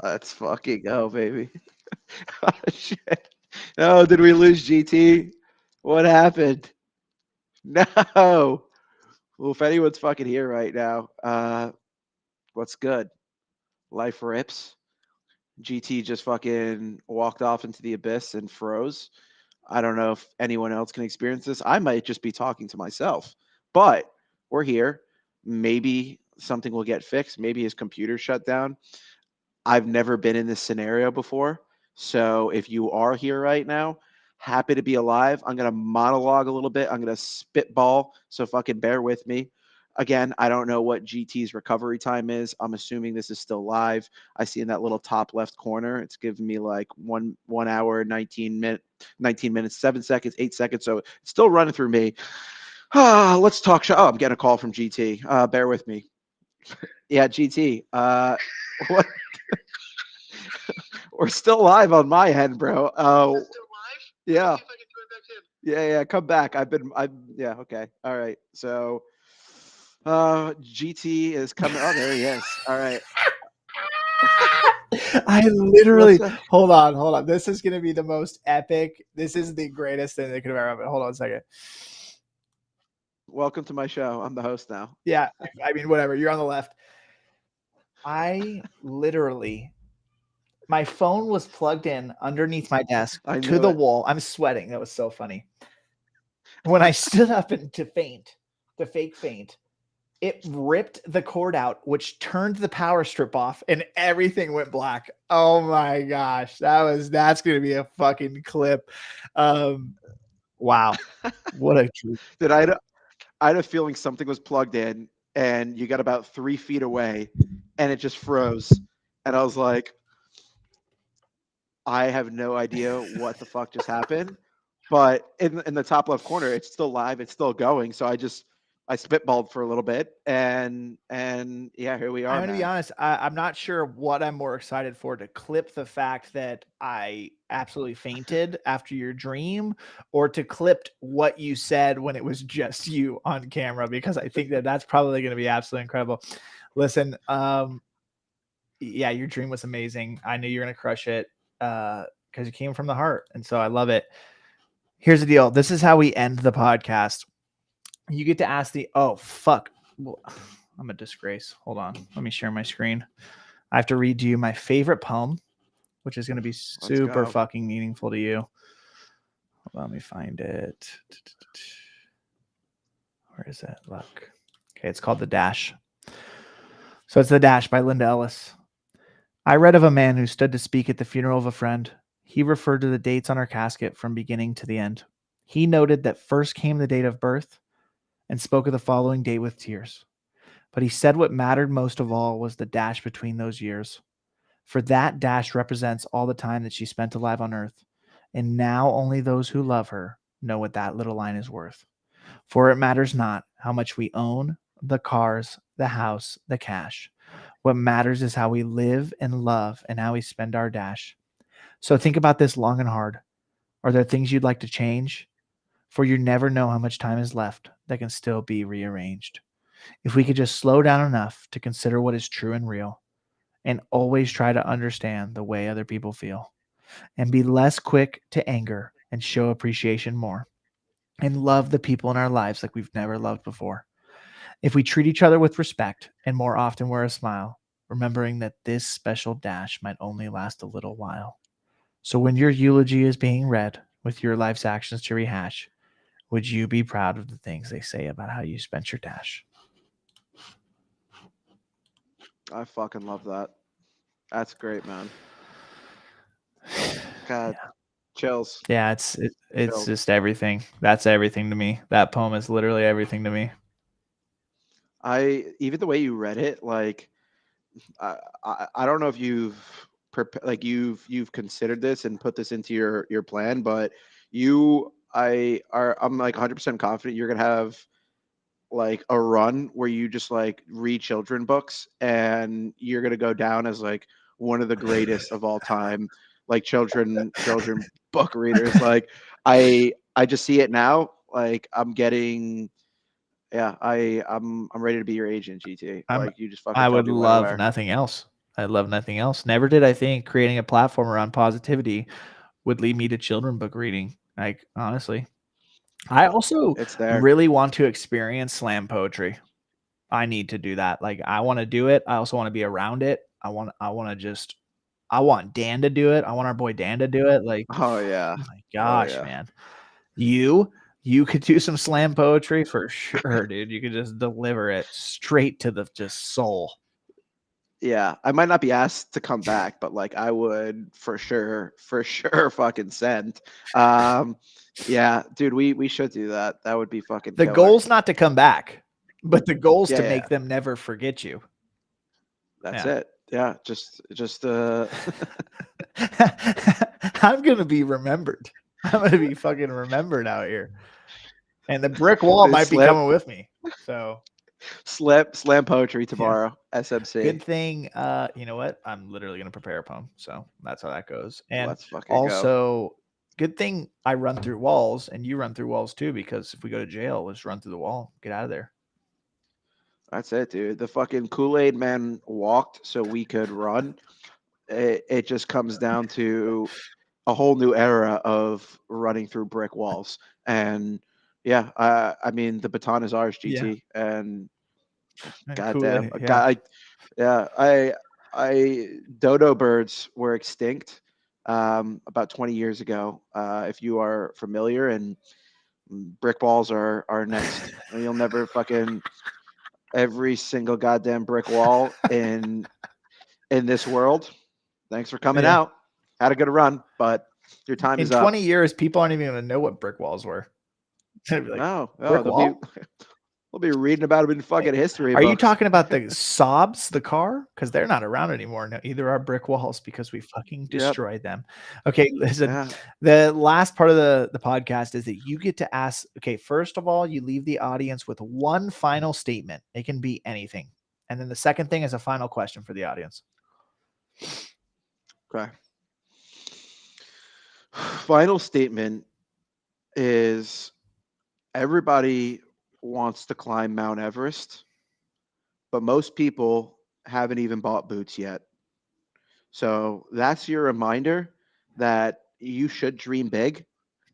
Let's fucking go, baby. Oh, shit. No, did we lose GT? What happened? No. Well, if anyone's fucking here right now, what's good? Life rips. GT just fucking walked off into the abyss and froze. I don't know if anyone else can experience this. I might just be talking to myself, but we're here. Maybe something will get fixed. Maybe his computer shut down. I've never been in this scenario before. So if you are here right now, happy to be alive. I'm going to monologue a little bit. I'm going to spitball. So fucking bear with me. Again, I don't know what GT's recovery time is. I'm assuming this is still live. I see in that little top left corner, it's giving me like 1 hour, 19 minutes, 7 seconds, 8 seconds. So it's still running through me. Let's talk. Oh, I'm getting a call from GT. Bear with me. Yeah, GT. What? We're still live on my end, bro. Still live? Yeah. See if I can join back in. Yeah, come back. Yeah, okay. All right. So GT is coming. Oh, there he is. All right. I literally What's that? hold on. This is gonna be the most epic. This is the greatest thing that could have ever happened. Hold on a second. Welcome to my show. I'm the host now. Yeah, I mean, whatever. You're on the left. I literally, my phone was plugged in underneath my desk I to knew the it. wall. I'm sweating. That was so funny. When I stood up and to fake faint, it ripped the cord out, which turned the power strip off, and everything went black. Oh my gosh, that's gonna be a fucking clip. Wow, what a treat. Did I had a feeling something was plugged in, and you got about 3 feet away, and it just froze, and I was like, I have no idea what the fuck just happened, but in the top left corner, it's still live, it's still going. So I spitballed for a little bit, and yeah, here we I'm are, gonna be man. honest. I'm not sure what I'm more excited for, to clip the fact that I absolutely fainted after your dream, or to clip what you said when it was just you on camera, because I think that that's probably going to be absolutely incredible. Listen, yeah, your dream was amazing. I knew you were going to crush it because you came from the heart, and so I love it. Here's the deal. This is how we end the podcast. You get to ask the well, I'm a disgrace. Hold on. Let me share my screen. I have to read to you my favorite poem, which is going to be super go. fucking meaningful to you. Hold on, let me find it. Where is it? Look. Okay, it's called The Dash. So it's The Dash by Linda Ellis. I read of a man who stood to speak at the funeral of a friend. He referred to the dates on her casket from beginning to the end. He noted that first came the date of birth and spoke of the following date with tears. But he said what mattered most of all was the dash between those years. For that dash represents all the time that she spent alive on earth. And now only those who love her know what that little line is worth. For it matters not how much we own, the cars, the house, the cash. What matters is how we live and love and how we spend our dash. So think about this long and hard. Are there things you'd like to change? For you never know how much time is left that can still be rearranged. If we could just slow down enough to consider what is true and real, and always try to understand the way other people feel, and be less quick to anger and show appreciation more, and love the people in our lives like we've never loved before. If we treat each other with respect and more often wear a smile, remembering that this special dash might only last a little while. So when your eulogy is being read with your life's actions to rehash, would you be proud of the things they say about how you spent your dash? I fucking love that. That's great, man. God, Yeah. chills. Yeah, it's Chills. just everything. That's everything to me. That poem is literally everything to me. Even the way you read it, like I don't know if you've considered this and put this into your plan, but I'm like 100% confident you're gonna have like a run where you just like read children books, and you're gonna go down as like one of the greatest of all time, like children book readers. Like I just see it now. Like I'm getting, yeah, I'm ready to be your agent, GT. I'm Like you just fucking I tell would me when and love where. nothing else. I'd love nothing else. Never did I think creating a platform around positivity would lead me to children book reading. Like, honestly. I also It's there. really want to experience slam poetry. I need to do that. Like, I want to do it. I also want to be around it. I want Dan to do it. I want our boy Dan to do it. Like, Oh yeah. oh my Oh gosh, yeah. man. You could do some slam poetry for sure, dude. You could just deliver it straight to the just soul. Yeah, I might not be asked to come back, but like I would for sure fucking send. Yeah, dude, we should do that. That would be fucking The killer. goal's not to come back, but the goal's to Yeah, make them never forget you. that's Yeah. it. Yeah, just I'm gonna be remembered. I'm gonna be fucking remembered out here. And the brick wall might be coming with me. So slam poetry yeah. tomorrow. SMC. Good thing, you know what? I'm literally gonna prepare a poem. So that's how that goes. And Let's fucking go. also, good thing I run through walls and you run through walls too, because if we go to jail, let's run through the wall. Get out of there. That's it, dude. The fucking Kool-Aid man walked so we could run. it just comes down to a whole new era of running through brick walls. And yeah, I mean, the baton is ours, Yeah. GT, and Cool. goddamn, Yeah. yeah, dodo birds were extinct about 20 years ago. If you are familiar, and brick walls are next. You'll never fucking every single goddamn brick wall in this world. Thanks for coming Yeah. out. Had a good run, but your time In is up. 20 years, people aren't even going to know what brick walls were. They'd be like, No, brick wall? we'll be reading about them in fucking history Are you books. talking about the Saabs, the car? Because they're not around anymore. No, either are brick walls because we fucking destroyed them. Okay, listen. Yeah. The last part of the podcast is that you get to ask. Okay, first of all, you leave the audience with one final statement. It can be anything. And then the second thing is a final question for the audience. Okay. Final statement is everybody wants to climb Mount Everest, but most people haven't even bought boots yet. So that's your reminder that you should dream big.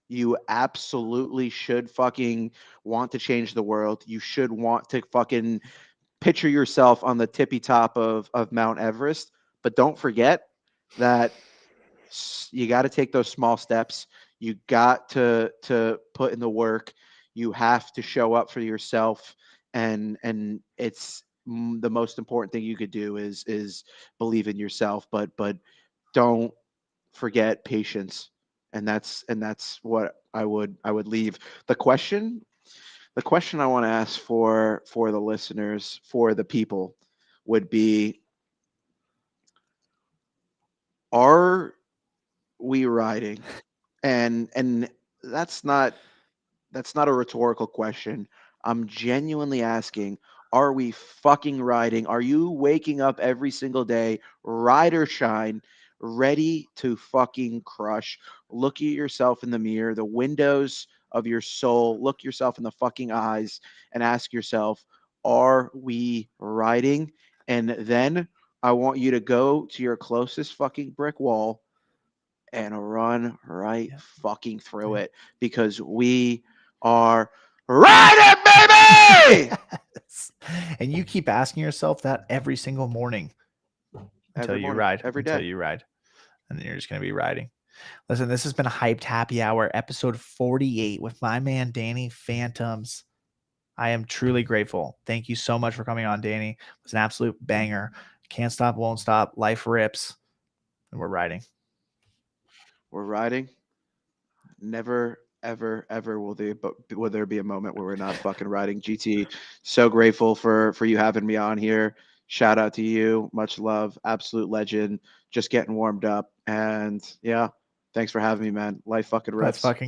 You absolutely should fucking want to change the world. You should want to fucking picture yourself on the tippy top of Mount Everest. But don't forget that you got to take those small steps. You got to put in the work. You have to show up for yourself, and it's the most important thing you could do is believe in yourself. But don't forget patience, and that's what I would leave. The question I want to ask for the listeners, for the people, would be: are we riding? And that's not a rhetorical question. I'm genuinely asking, are we fucking riding? Are you waking up every single day, ride or shine, ready to fucking crush? Look at yourself in the mirror, the windows of your soul, look yourself in the fucking eyes and ask yourself, are we riding? And then I want you to go to your closest fucking brick wall and run right fucking through it, because we are riding, baby! And you keep asking yourself that every single morning until you ride. Every day. Until you ride. And then you're just going to be riding. Listen, this has been a Hyped Happy Hour, episode 48 with my man, Danny Phantoms. I am truly grateful. Thank you so much for coming on, Danny. It was an absolute banger. Can't stop, won't stop. Life rips. And we're riding. We're riding. Never, ever, ever will there be a moment where we're not fucking riding. GT, so grateful for you having me on here. Shout out to you. Much love. Absolute legend. Just getting warmed up. And yeah, thanks for having me, man. Life fucking rips. That's fucking